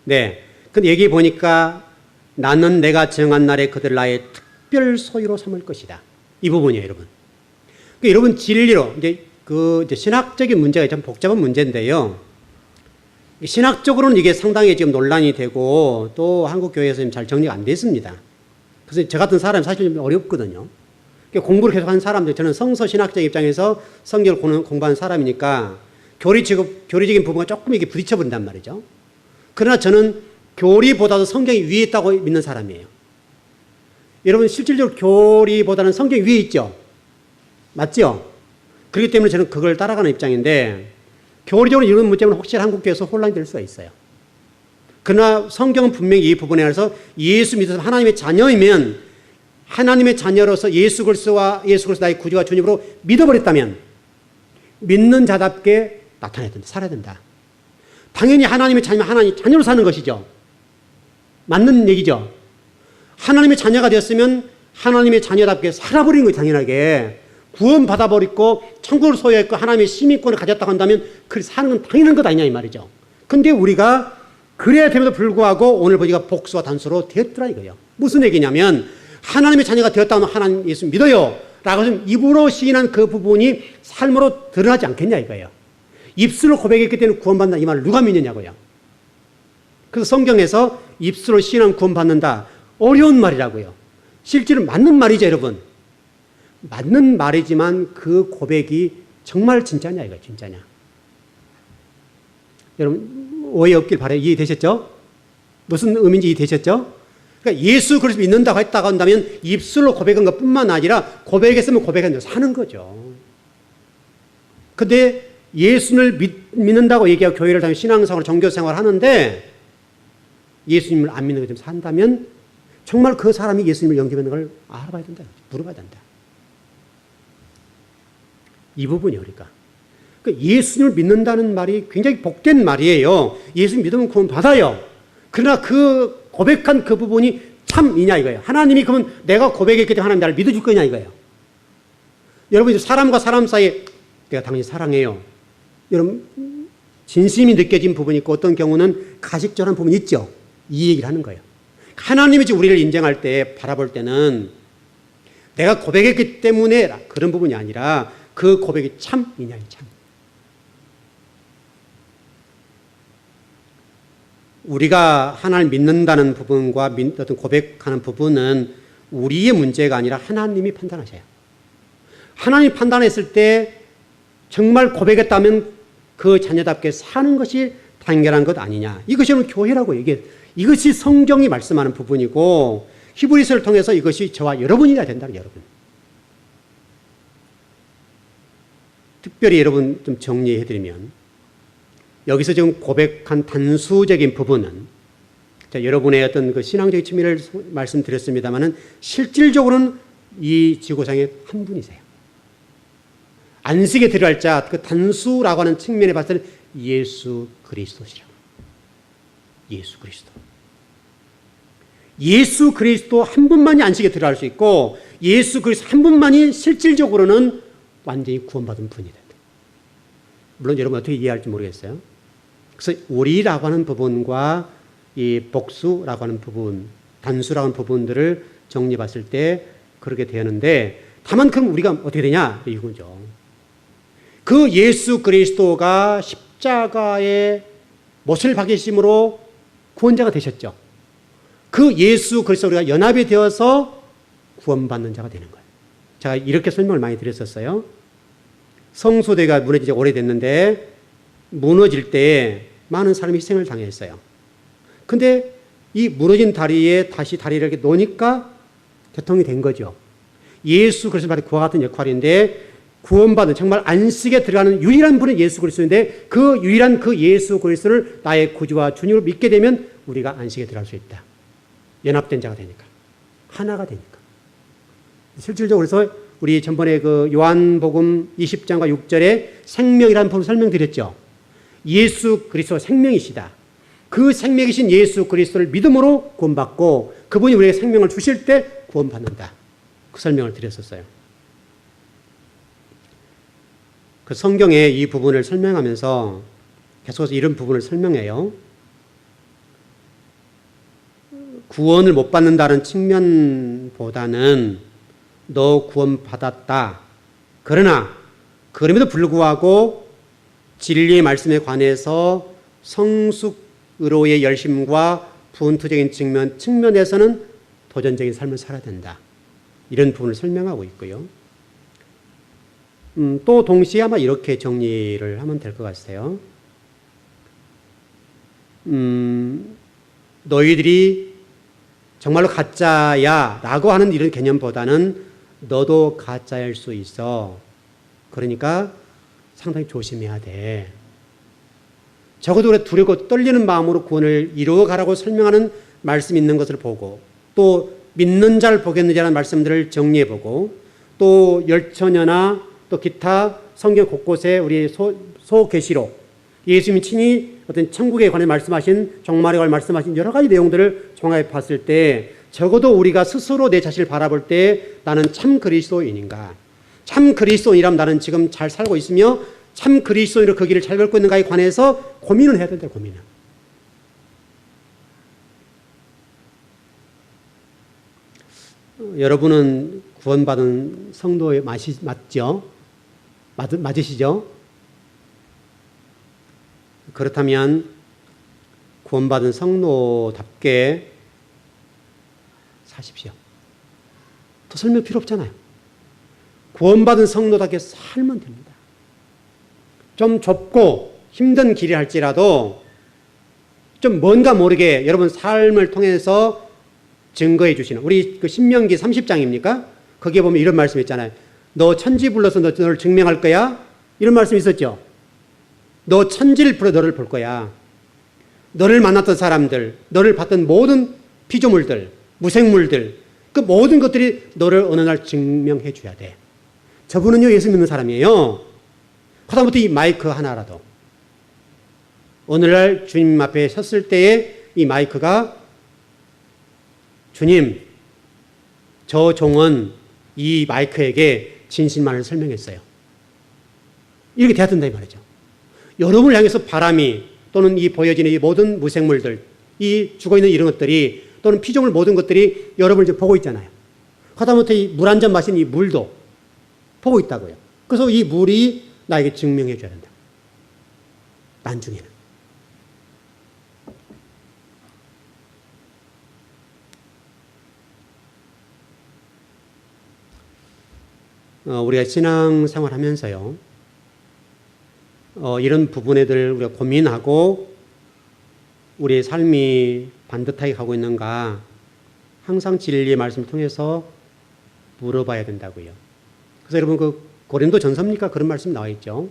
네. 근데 여기 보니까 나는 내가 정한 날에 그들 나의 특별 소유로 삼을 것이다. 이 부분이에요, 여러분. 그러니까 여러분 진리로 이제 이제 신학적인 문제가 좀 복잡한 문제인데요. 신학적으로는 이게 상당히 지금 논란이 되고 또 한국 교회에서 잘 정리가 안 됐습니다. 그래서 저 같은 사람이 사실 좀 어렵거든요. 공부를 계속 한 사람들, 저는 성서신학적 입장에서 성경을 공부한 사람이니까 교리적인 부분과 조금 이게 부딪혀 버린단 말이죠. 그러나 저는 교리보다도 성경이 위에 있다고 믿는 사람이에요. 여러분 실질적으로 교리보다는 성경이 위에 있죠. 맞죠? 그렇기 때문에 저는 그걸 따라가는 입장인데 교리적으로 이런 문제는 혹시 한국교회에서 혼란이 될 수가 있어요. 그러나 성경은 분명히 이 부분에 대해서 예수 믿어서 하나님의 자녀이면 하나님의 자녀로서 예수 그리스도 나의 구주와 주님으로 믿어버렸다면 믿는 자답게 나타나야 된다. 살아야 된다. 당연히 하나님의 자녀면 하나님 자녀로 사는 것이죠. 맞는 얘기죠. 하나님의 자녀가 되었으면 하나님의 자녀답게 살아버리는 거예요. 당연하게. 구원 받아버리고 천국을 소유했고 하나님의 시민권을 가졌다고 한다면 그렇게 사는 건 당연한 것 아니냐 이 말이죠. 근데 우리가 그래야 됨에도 불구하고 오늘 보니까 복수와 단수로 되었더라 이거예요. 무슨 얘기냐면 하나님의 자녀가 되었다면 하나님 예수 믿어요 라고 해서 입으로 시인한 그 부분이 삶으로 드러나지 않겠냐 이거예요. 입술로 고백했기 때문에 구원받는다 이 말을 누가 믿느냐고요. 그래서 성경에서 입술로 시인하면 구원받는다 어려운 말이라고요. 실제로 맞는 말이죠 여러분. 맞는 말이지만 그 고백이 정말 진짜냐 이거예요. 진짜냐. 여러분 오해 없길 바라요. 이해되셨죠? 무슨 의미인지 이해되셨죠? 그러니까 예수 그리스도 믿는다고 했다고 한다면 입술로 고백한 것뿐만 아니라 고백했으면 고백한 사는 거죠. 근데 예수를 믿는다고 얘기하고 교회를 다니고 신앙생활, 종교생활을 하는데 예수님을 안 믿는 것처럼 산다면 정말 그 사람이 예수님을 영접하는 걸 알아봐야 된다. 물어봐야 된다. 이 부분이에요. 그러니까 예수님을 믿는다는 말이 굉장히 복된 말이에요. 예수님 믿으면 구원 받아요. 그러나 그 고백한 그 부분이 참이냐 이거예요. 하나님이 그러면 내가 고백했기 때문에 하나님 나를 믿어줄 거냐 이거예요. 여러분 사람과 사람 사이에 내가 당신을 사랑해요. 여러분 진심이 느껴진 부분이 있고 어떤 경우는 가식적인 부분이 있죠. 이 얘기를 하는 거예요. 하나님이 지금 우리를 인정할 때 바라볼 때는 내가 고백했기 때문에 그런 부분이 아니라 그 고백이 참이냐 참. 우리가 하나님을 믿는다는 부분과 어떤 고백하는 부분은 우리의 문제가 아니라 하나님이 판단하셔요. 하나님 판단했을 때 정말 고백했다면 그 자녀답게 사는 것이 당연한 것 아니냐. 이것이 오늘 교회라고 얘기해. 이것이 성경이 말씀하는 부분이고 히브리서를 통해서 이것이 저와 여러분이어야 된다는 여러분. 특별히 여러분 좀 정리해드리면 여기서 지금 고백한 단수적인 부분은 여러분의 어떤 그 신앙적인 측면을 말씀드렸습니다만은 실질적으로는 이 지구상에 한 분이세요. 안식에 들어갈 자, 그 단수라고 하는 측면에 봤을 때 예수 그리스도시라고. 예수 그리스도. 예수 그리스도 한 분만이 안식에 들어갈 수 있고 예수 그리스도 한 분만이 실질적으로는 완전히 구원받은 분이 된다. 물론 여러분 어떻게 이해할지 모르겠어요. 그래서 우리라고 하는 부분과 이 복수라고 하는 부분, 단수라고 하는 부분들을 정리해 봤을 때 그렇게 되는데 다만 그럼 우리가 어떻게 되냐? 이거죠. 그 예수 그리스도가 십자가에 못을 박이심으로 구원자가 되셨죠. 그 예수 그리스도 우리가 연합이 되어서 구원받는 자가 되는 거예요. 제가 이렇게 설명을 많이 드렸었어요. 성소대가 무너진 지 오래됐는데 무너질 때 많은 사람이 희생을 당했어요. 근데 이 무너진 다리에 다시 다리를 이렇게 놓으니까 개통이 된 거죠. 예수 그리스도의 그와 같은 역할인데 구원받은 정말 안식에 들어가는 유일한 분은 예수 그리스도인데 그 유일한 그 예수 그리스도를 나의 구주와 주님으로 믿게 되면 우리가 안식에 들어갈 수 있다. 연합된 자가 되니까. 하나가 되니까. 실질적으로 그래서 우리 전번에 그 요한복음 20장과 6절에 생명이라는 부분을 설명드렸죠. 예수 그리스도 생명이시다. 그 생명이신 예수 그리스도를 믿음으로 구원받고 그분이 우리에게 생명을 주실 때 구원받는다. 그 설명을 드렸었어요. 그 성경에 이 부분을 설명하면서 계속해서 이런 부분을 설명해요. 구원을 못 받는다는 측면보다는 너 구원받았다. 그러나 그럼에도 불구하고 진리의 말씀에 관해서 성숙의로의 열심과 분투적인 측면에서는 도전적인 삶을 살아야 된다. 이런 부분을 설명하고 있고요. 또 동시에 아마 이렇게 정리를 하면 될 것 같아요. 너희들이 정말로 가짜야 라고 하는 이런 개념보다는 너도 가짜일 수 있어. 그러니까 상당히 조심해야 돼. 적어도 그래 두렵고 떨리는 마음으로 구원을 이루어가라고 설명하는 말씀이 있는 것을 보고 또 믿는 자를 보겠느냐는 말씀들을 정리해보고 또 열처녀나 또 기타 성경 곳곳에 우리 소계시록 예수님이 친히 어떤 천국에 관해 말씀하신 종말에 관해 말씀하신 여러 가지 내용들을 종합해 봤을 때 적어도 우리가 스스로 내 자신을 바라볼 때 나는 참 그리스도인인가? 참 그리스도인이라면 나는 지금 잘 살고 있으며 참 그리스도인으로 그 길을 잘 걷고 있는가에 관해서 고민을 해야 된다. 고민을. 여러분은 구원받은 성도의 맞죠? 맞으시죠? 그렇다면 구원받은 성도답게 사십시오. 더 설명 필요 없잖아요. 구원받은 성도답게 살면 됩니다. 좀 좁고 힘든 길이 할지라도 좀 뭔가 모르게 여러분 삶을 통해서 증거해 주시는 우리 그 신명기 30장입니까? 거기에 보면 이런 말씀이 있잖아요. 너 천지 불러서 너를 증명할 거야? 이런 말씀이 있었죠. 너 천지를 불러 너를 볼 거야. 너를 만났던 사람들, 너를 봤던 모든 피조물들, 무생물들, 그 모든 것들이 너를 어느 날 증명해 줘야 돼. 저분은요, 예수 믿는 사람이에요. 하다못해 이 마이크 하나라도. 오늘날 주님 앞에 섰을 때에 이 마이크가 주님, 저 종은 이 마이크에게 진실만을 설명했어요. 이렇게 돼야 된다 이 말이죠. 여러분을 향해서 바람이 또는 이 보여지는 이 모든 무생물들, 이 죽어있는 이런 것들이 또는 피조물 모든 것들이 여러분을 지금 보고 있잖아요. 하다못해 이 물 한 잔 마신 이 물도 보고 있다고요. 그래서 이 물이 나에게 증명해 줘야 된다. 나중에는. 우리가 신앙생활 하면서요, 이런 부분에 들 우리가 고민하고 우리의 삶이 반듯하게 가고 있는가 항상 진리의 말씀을 통해서 물어봐야 된다고요. 그래서 여러분 그 고린도 전서입니까? 그런 말씀 나와 있죠.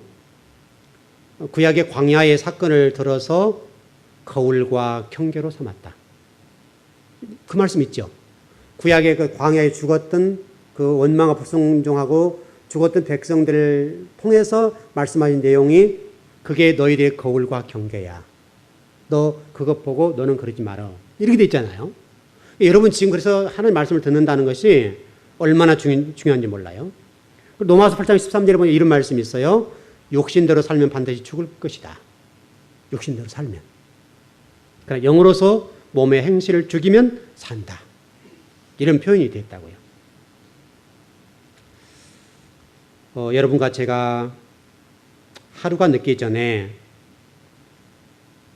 구약의 광야의 사건을 들어서 거울과 경계로 삼았다. 그 말씀 있죠. 구약의 그 광야에 죽었던 그 원망과 불순종하고 죽었던 백성들을 통해서 말씀하신 내용이 그게 너희들의 거울과 경계야. 너 그것 보고 너는 그러지 마라. 이렇게 돼 있잖아요. 여러분 지금 그래서 하나님 말씀을 듣는다는 것이 얼마나 중요한지 몰라요. 로마서 8장 13절에 보면 이런 말씀이 있어요. 욕심대로 살면 반드시 죽을 것이다. 욕심대로 살면. 그러니까 영으로서 몸의 행실을 죽이면 산다. 이런 표현이 됐다고요. 여러분과 제가 하루가 늦기 전에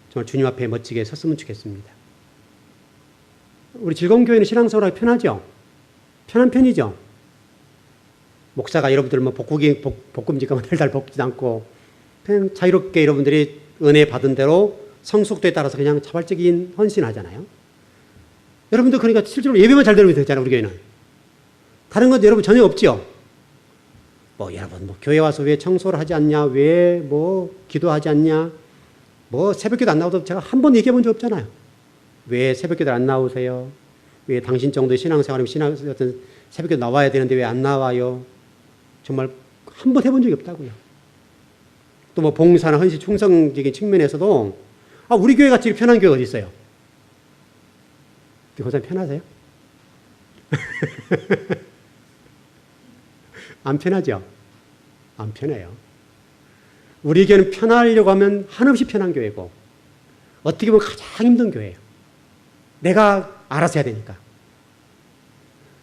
정말 주님 앞에 멋지게 섰으면 좋겠습니다. 우리 즐거운 교회는 신앙생활하기 편하죠? 편한 편이죠? 목사가 여러분들 뭐 볶음지가 달달 볶지도 않고 그냥 자유롭게 여러분들이 은혜 받은 대로 성숙도에 따라서 그냥 자발적인 헌신하잖아요. 여러분들 그러니까 실제로 예배만 잘 들으면 되잖아요. 우리 교회는. 다른 건 여러분 전혀 없죠? 여러분 교회 와서 왜 청소를 하지 않냐, 왜 기도하지 않냐, 새벽기도 안 나오도 제가 한 번 얘기해 본 적 없잖아요. 왜 새벽기도 안 나오세요? 왜 당신 정도의 신앙생활이면 어떤 새벽기도 나와야 되는데 왜 안 나와요? 정말 한 번 해본 적이 없다고요. 또 봉사나 헌신 충성적인 측면에서도 우리 교회 같이 편한 교회가 어디 있어요? 교사님 편하세요? 안 편하죠? 안 편해요. 우리 교회는 편하려고 하면 한없이 편한 교회고 어떻게 보면 가장 힘든 교회예요. 내가 알아서 해야 되니까.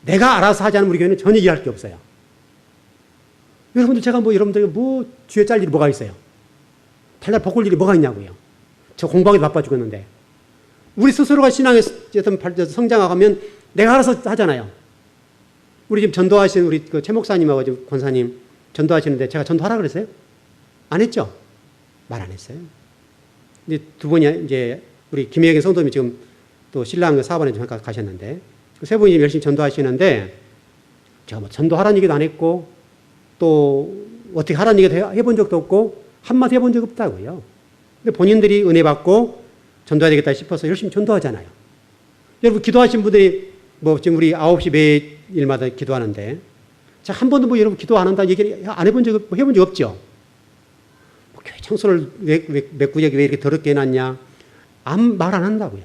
내가 알아서 하지 않으면 우리 교회는 전혀 일할 게 없어요. 여러분들 제가 여러분들 뒤에 짤 일이 뭐가 있어요? 달달 볶을 일이 뭐가 있냐고요. 저 공부하기도 바빠 죽었는데. 우리 스스로가 신앙에 성장하면 내가 알아서 하잖아요. 우리 지금 전도하신 우리 최 목사님하고 지금 권사님 전도하시는데 제가 전도하라 그랬어요? 안 했죠? 말 안 했어요. 이제 두 분이 이제 우리 김혜경 성도님이 지금 또 신랑 사업원에 잠깐 가셨는데 세 분이 열심히 전도하시는데 제가 전도하라는 얘기도 안 했고 또 어떻게 하라는 얘기도 해본 적도 없고 한마디 해본 적 없다고요. 근데 본인들이 은혜 받고 전도해야 되겠다 싶어서 열심히 전도하잖아요. 여러분 기도하신 분들이 지금 우리 9시 매일마다 기도하는데 제가 한 번도 여러분 기도 안 한다 얘기를 안 해본 적 없죠. 교회 청소를 왜 구역이 왜 이렇게 더럽게 해놨냐 말 안 한다고요.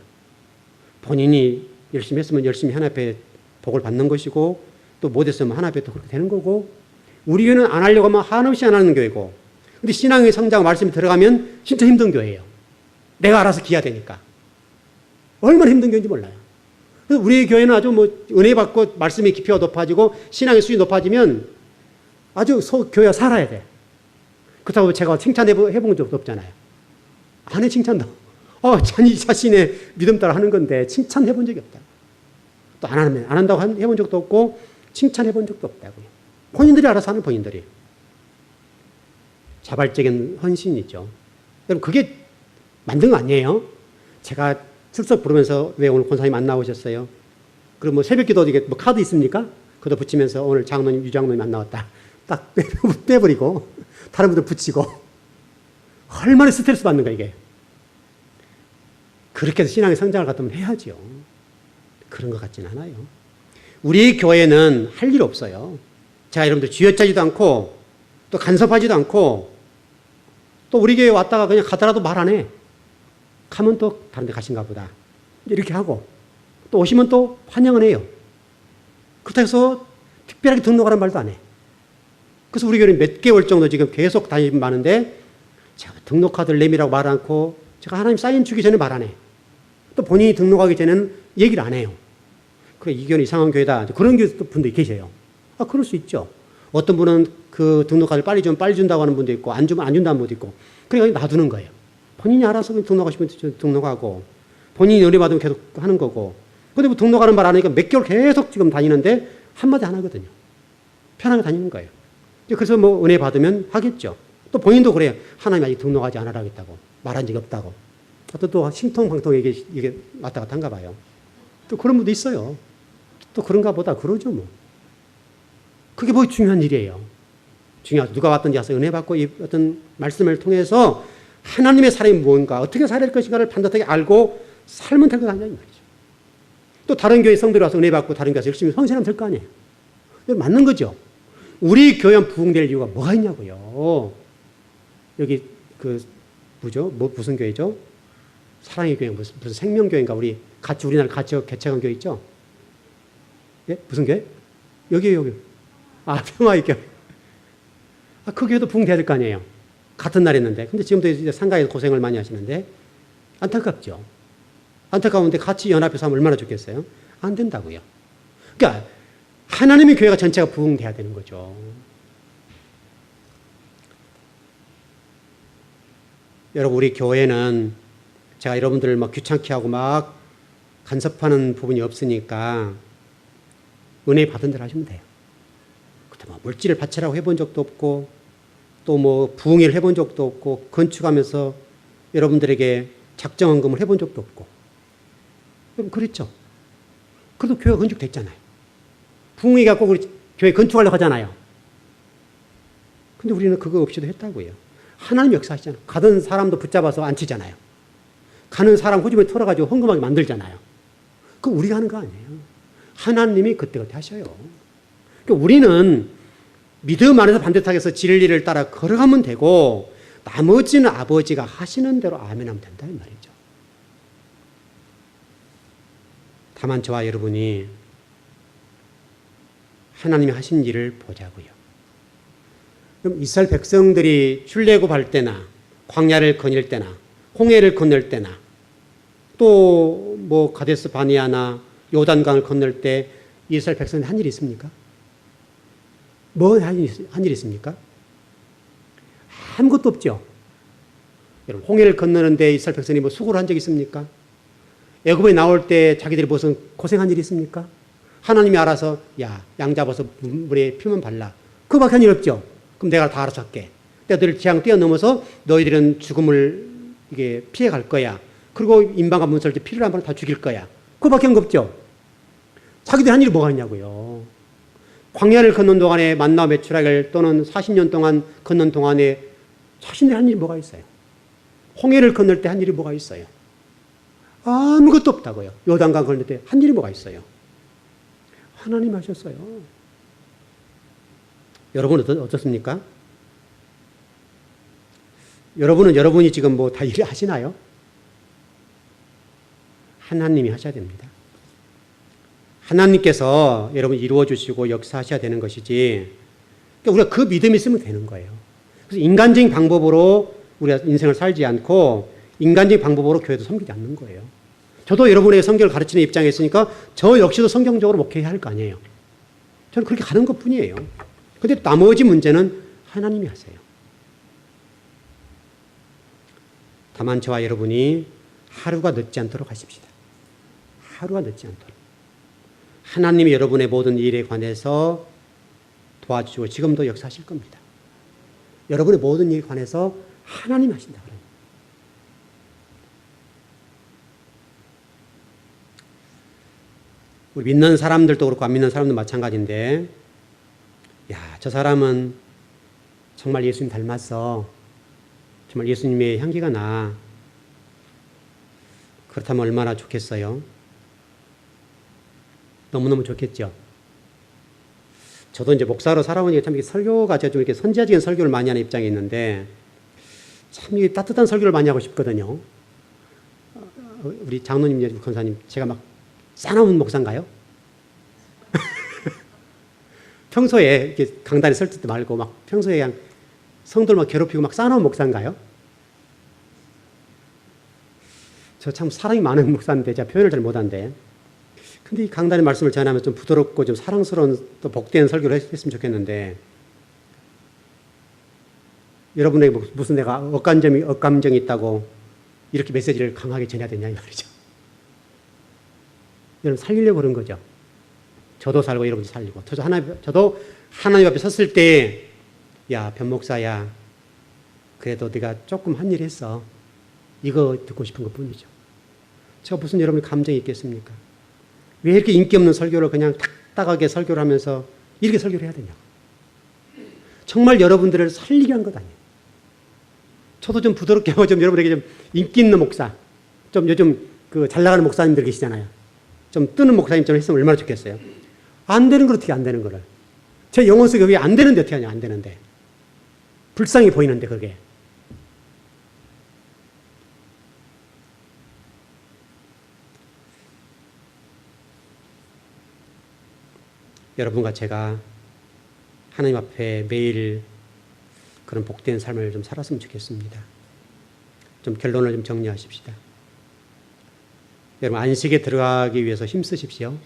본인이 열심히 했으면 열심히 하나님 앞에 복을 받는 것이고 또 못했으면 하나님 앞에 또 그렇게 되는 거고 우리 교회는 안 하려고 하면 한없이 안 하는 교회고 근데 신앙의 성장 말씀이 들어가면 진짜 힘든 교회예요. 내가 알아서 기해야 되니까. 얼마나 힘든 교회인지 몰라요. 그래서 우리 교회는 아주 은혜 받고 말씀의 깊이가 높아지고 신앙의 수준이 높아지면 아주 교회가 살아야 돼. 그렇다고 제가 칭찬해 본 적도 없잖아요. 안 해 칭찬도. 자신의 믿음 따라 하는 건데 칭찬해 본 적이 없다. 또 안 한다고 해본 적도 없고 칭찬해 본 적도 없다고요. 본인들이 알아서 하는 본인들이. 자발적인 헌신이죠. 여러분 그게 만든 거 아니에요? 제가 출석 부르면서 왜 오늘 권사님 안 나오셨어요? 그리고 새벽기도 이게 카드 있습니까? 그거 붙이면서 오늘 장로님, 유장로님 안 나왔다. 딱 빼버리고 다른 분들 붙이고 얼마나 스트레스 받는가 이게. 그렇게 해서 신앙의 성장을 갖다 해야죠. 그런 것 같지는 않아요. 우리 교회는 할 일 없어요. 제가 여러분들 쥐어짜지도 않고 또 간섭하지도 않고 또 우리 교회 왔다가 그냥 가더라도 말 안 해. 가면 또 다른 데 가신가 보다. 이렇게 하고 또 오시면 또 환영은 해요. 그렇다고 해서 특별하게 등록하라는 말도 안 해. 그래서 우리 교회는 몇 개월 정도 지금 계속 다니는 많은데 제가 등록카드를 내밀라고 말 않고 제가 하나님 사인 주기 전에 말 안 해. 또 본인이 등록하기 전에는 얘기를 안 해요. 그래, 이 교회는 이상한 교회다. 그런 분들이 계세요. 그럴 수 있죠. 어떤 분은 그 등록카드를 빨리 준다고 하는 분도 있고 안 주면 안 준다는 분도 있고 그러니까 놔두는 거예요. 본인이 알아서 등록하시면 등록하고 본인이 은혜 받으면 계속 하는 거고 근데 등록하는 말 안 하니까 몇 개월 계속 지금 다니는데 한마디 안 하거든요. 편하게 다니는 거예요. 그래서 뭐 은혜 받으면 하겠죠. 또 본인도 그래요. 하나님 아직 등록하지 않으라 하겠다고. 말한 적이 없다고. 또 신통방통 이게 왔다 갔다 한가 봐요. 또 그런 분도 있어요. 또 그런가 보다 그러죠 뭐. 그게 뭐 중요한 일이에요. 중요하죠. 누가 왔든지 와서 은혜 받고 이 어떤 말씀을 통해서 하나님의 사람이 무언가 어떻게 살아야 할 것인가를 반듯하게 알고 살면 될 것 아니냐 이 말이죠. 또 다른 교회 성도로 와서 은혜 받고 다른 교회에서 열심히 헌신하면 될 거 아니에요. 맞는 거죠. 우리 교회만 부흥될 이유가 뭐가 있냐고요. 여기 뭐죠? 무슨 교회죠? 사랑의 교회 무슨 생명교회인가 우리 같이 우리나라 같이 개척한 교회 있죠? 예? 무슨 교회? 여기. 평화의 교회. 그 교회도 부흥돼야 될 거 아니에요. 같은 날 했는데. 근데 지금도 이제 상가에서 고생을 많이 하시는데 안타깝죠. 안타까운데 같이 연합해서 하면 얼마나 좋겠어요? 안 된다고요. 그러니까 하나님의 교회가 전체가 부흥돼야 되는 거죠. 여러분 우리 교회는 제가 여러분들을 막 귀찮게 하고 막 간섭하는 부분이 없으니까 은혜 받은 대로 하시면 돼요. 그때 뭐 물질을 바치라고 해본 적도 없고 또 뭐 부흥회를 해본 적도 없고 건축하면서 여러분들에게 작정헌금을 해본 적도 없고 그렇죠. 그래도 교회가 건축됐잖아요. 부흥회 갖고 우리 교회 건축하려고 하잖아요. 근데 우리는 그거 없이도 했다고요. 하나님 역사하시잖아요. 가던 사람도 붙잡아서 앉히잖아요. 가는 사람 호집을 털어가지고 헌금하게 만들잖아요. 그거 우리가 하는 거 아니에요. 하나님이 그때그때 하셔요. 그러니까 우리는 믿음 안에서 반듯하게 해서 진리를 따라 걸어가면 되고 나머지는 아버지가 하시는 대로 아멘하면 된다 이 말이죠. 다만 저와 여러분이 하나님이 하신 일을 보자고요. 그럼 이스라엘 백성들이 출애굽할 때나 광야를 거닐 때나 홍해를 건널 때나 또 뭐 가데스 바네아나 요단강을 건널 때 이스라엘 백성들이 한 일이 있습니까? 뭐 한 일이 있습니까? 아무것도 없죠. 여러분 홍해를 건너는데 이스라엘 백성이 뭐 수고를 한 적이 있습니까? 애굽에 나올 때 자기들이 무슨 고생한 일이 있습니까? 하나님이 알아서 양 잡아서 물에 피만 발라. 그거밖에 한 일 없죠. 그럼 내가 다 알아서 할게. 너희들 재앙 뛰어넘어서 너희들은 죽음을 이게 피해 갈 거야. 그리고 인방과 문설주 피를 한 번 다 죽일 거야. 그거밖에 한 거 없죠. 자기들 한 일이 뭐가 있냐고요. 광야를 걷는 동안에 만나 메추라기를 또는 40년 동안 걷는 동안에 자신들 한 일이 뭐가 있어요. 홍해를 건널 때 한 일이 뭐가 있어요. 아무것도 없다고요. 요단강 건널 때 한 일이 뭐가 있어요. 하나님 하셨어요. 여러분은 어떻습니까? 여러분이 지금 뭐 다 일을 하시나요? 하나님이 하셔야 됩니다. 하나님께서 여러분 이루어주시고 역사하셔야 되는 것이지, 그러니까 우리가 그 믿음이 있으면 되는 거예요. 그래서 인간적인 방법으로 우리가 인생을 살지 않고 인간적인 방법으로 교회도 섬기지 않는 거예요. 저도 여러분의 성경을 가르치는 입장에 있으니까 저 역시도 성경적으로 목회해야 할 거 아니에요. 저는 그렇게 가는 것 뿐이에요. 근데 나머지 문제는 하나님이 하세요. 다만 저와 여러분이 하루가 늦지 않도록 하십시다. 하루가 늦지 않도록. 하나님이 여러분의 모든 일에 관해서 도와주시고 지금도 역사하실 겁니다. 여러분의 모든 일에 관해서 하나님이 하신다. 우리 믿는 사람들도 그렇고 안 믿는 사람도 마찬가지인데, 저 사람은 정말 예수님 닮았어. 정말 예수님의 향기가 나. 그렇다면 얼마나 좋겠어요? 너무너무 좋겠죠. 저도 이제 목사로 살아보니까 참 설교가 제가 좀 이렇게 선지자적인 설교를 많이 하는 입장에 있는데, 참 이게 따뜻한 설교를 많이 하고 싶거든요. 우리 장로님, 권사님, 제가 막 싸나운 목사인가요? 평소에 이렇게 강단에 설 때 말고 막 평소에 그냥 성도를 막 괴롭히고 막 싸나운 목사인가요? 저 참 사랑이 많은 목사인데 제가 표현을 잘 못한데, 근데 이 강단의 말씀을 전하면 좀 부드럽고 좀 사랑스러운 또 복된 설교를 했으면 좋겠는데, 여러분에게 무슨 내가 억감정이 있다고 이렇게 메시지를 강하게 전해야 되냐 이 말이죠. 여러분 살리려고 그런 거죠. 저도 살고 여러분도 살리고. 저도 하나님 앞에 섰을 때 야, 변 목사야, 그래도 네가 조금 한 일 했어. 이거 듣고 싶은 것 뿐이죠. 제가 무슨 여러분이 감정이 있겠습니까? 왜 이렇게 인기 없는 설교를 그냥 딱딱하게 설교를 하면서 이렇게 설교를 해야 되냐? 정말 여러분들을 살리게 한 것 아니에요. 저도 좀 부드럽게 하고 좀 여러분에게 좀 인기 있는 목사, 좀 요즘 그 잘 나가는 목사님들 계시잖아요. 좀 뜨는 목사님처럼 했으면 얼마나 좋겠어요. 안 되는 걸 어떻게 안 되는 거를. 제 영혼 속에 그게 안 되는데 어떻게 하냐, 안 되는데. 불쌍히 보이는데 그게. 여러분과 제가 하나님 앞에 매일 그런 복된 삶을 좀 살았으면 좋겠습니다. 좀 결론을 좀 정리하십시다. 여러분, 안식에 들어가기 위해서 힘쓰십시오.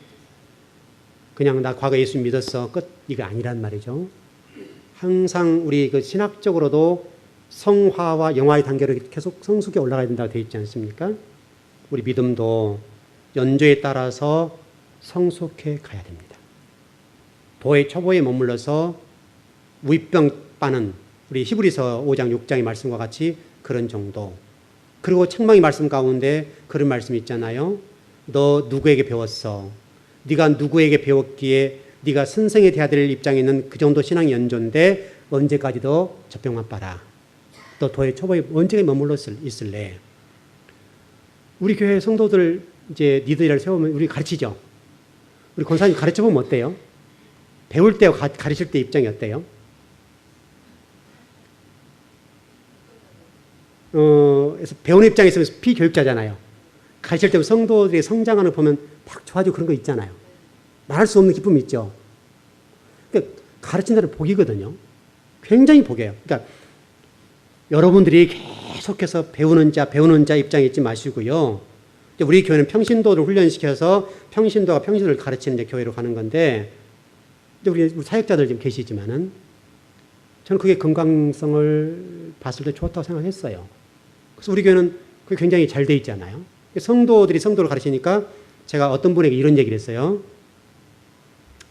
그냥 나 과거 예수 믿었어, 끝, 이거 아니란 말이죠. 항상 우리 그 신학적으로도 성화와 영화의 단계로 계속 성숙에 올라가야 된다고 되어 있지 않습니까? 우리 믿음도 연조에 따라서 성숙해 가야 됩니다. 도의 초보에 머물러서 우입병 빠는 우리 히브리서 5장 6장의 말씀과 같이 그런 정도. 그리고 책망의 말씀 가운데 그런 말씀이 있잖아요. 너 누구에게 배웠어? 네가 누구에게 배웠기에 네가 선생이 돼야 될 입장에 있는 그 정도 신앙 연조인데 언제까지도 젖병만 빨아. 너 도의 초보에 언제 머물러 있을래? 우리 교회 성도들 이제 리더를 세우면 우리 가르치죠. 우리 권사님 가르쳐보면 어때요? 배울 때와 가르칠 때 입장이 어때요? 그래서 배우는 입장에 있으면 피교육자잖아요. 가르칠 때 성도들이 성장하는 거 보면 딱 좋아지고 그런 거 있잖아요. 말할 수 없는 기쁨이 있죠. 그러니까 가르친다는 복이거든요. 굉장히 복이에요. 그러니까 여러분들이 계속해서 배우는 자 입장에 있지 마시고요. 우리 교회는 평신도를 훈련시켜서 평신도가 평신도를 가르치는 데 교회로 가는 건데, 우리 사역자들 좀 계시지만은 저는 그게 건강성을 봤을 때 좋았다고 생각했어요. 그래서 우리 교회는 그게 굉장히 잘 돼 있잖아요. 성도들이 성도를 가르치니까 제가 어떤 분에게 이런 얘기를 했어요.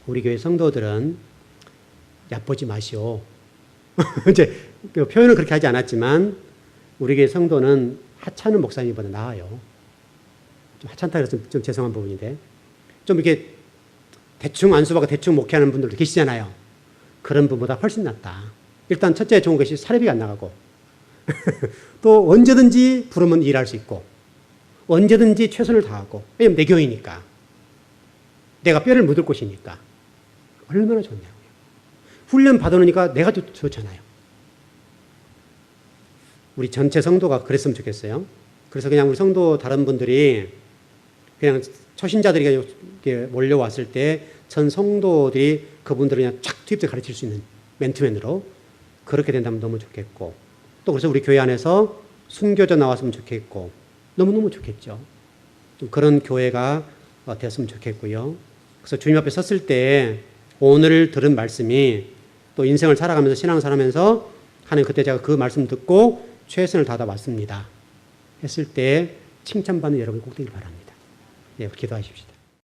우리 교회 성도들은 얕보지 마시오. 이제 표현은 그렇게 하지 않았지만 우리 교회 성도는 하찮은 목사님보다 나아요. 좀 하찮다 그래서 좀 죄송한 부분인데, 좀 이렇게 대충 안수받고 대충 목회하는 분들도 계시잖아요. 그런 분보다 훨씬 낫다. 일단 첫째 좋은 것이 사례비가 안 나가고 또 언제든지 부르면 일할 수 있고 언제든지 최선을 다하고, 왜냐면 내 교회니까, 내가 뼈를 묻을 곳이니까 얼마나 좋냐고요. 훈련 받아놓으니까 내가 좋잖아요. 우리 전체 성도가 그랬으면 좋겠어요. 그래서 그냥 우리 성도 다른 분들이 그냥 초신자들이 몰려왔을 때 전 성도들이 그분들을 그냥 쫙 투입해서 가르칠 수 있는 맨투맨으로 그렇게 된다면 너무 좋겠고, 또 그래서 우리 교회 안에서 순교자 나왔으면 좋겠고 너무너무 좋겠죠. 좀 그런 교회가 되었으면 좋겠고요. 그래서 주님 앞에 섰을 때 오늘 들은 말씀이 또 인생을 살아가면서 신앙을 살아가면서 하는, 그때 제가 그 말씀 듣고 최선을 다하다 왔습니다 했을 때 칭찬받는 여러분이 꼭 되길 바랍니다. 네, 기도하십시다.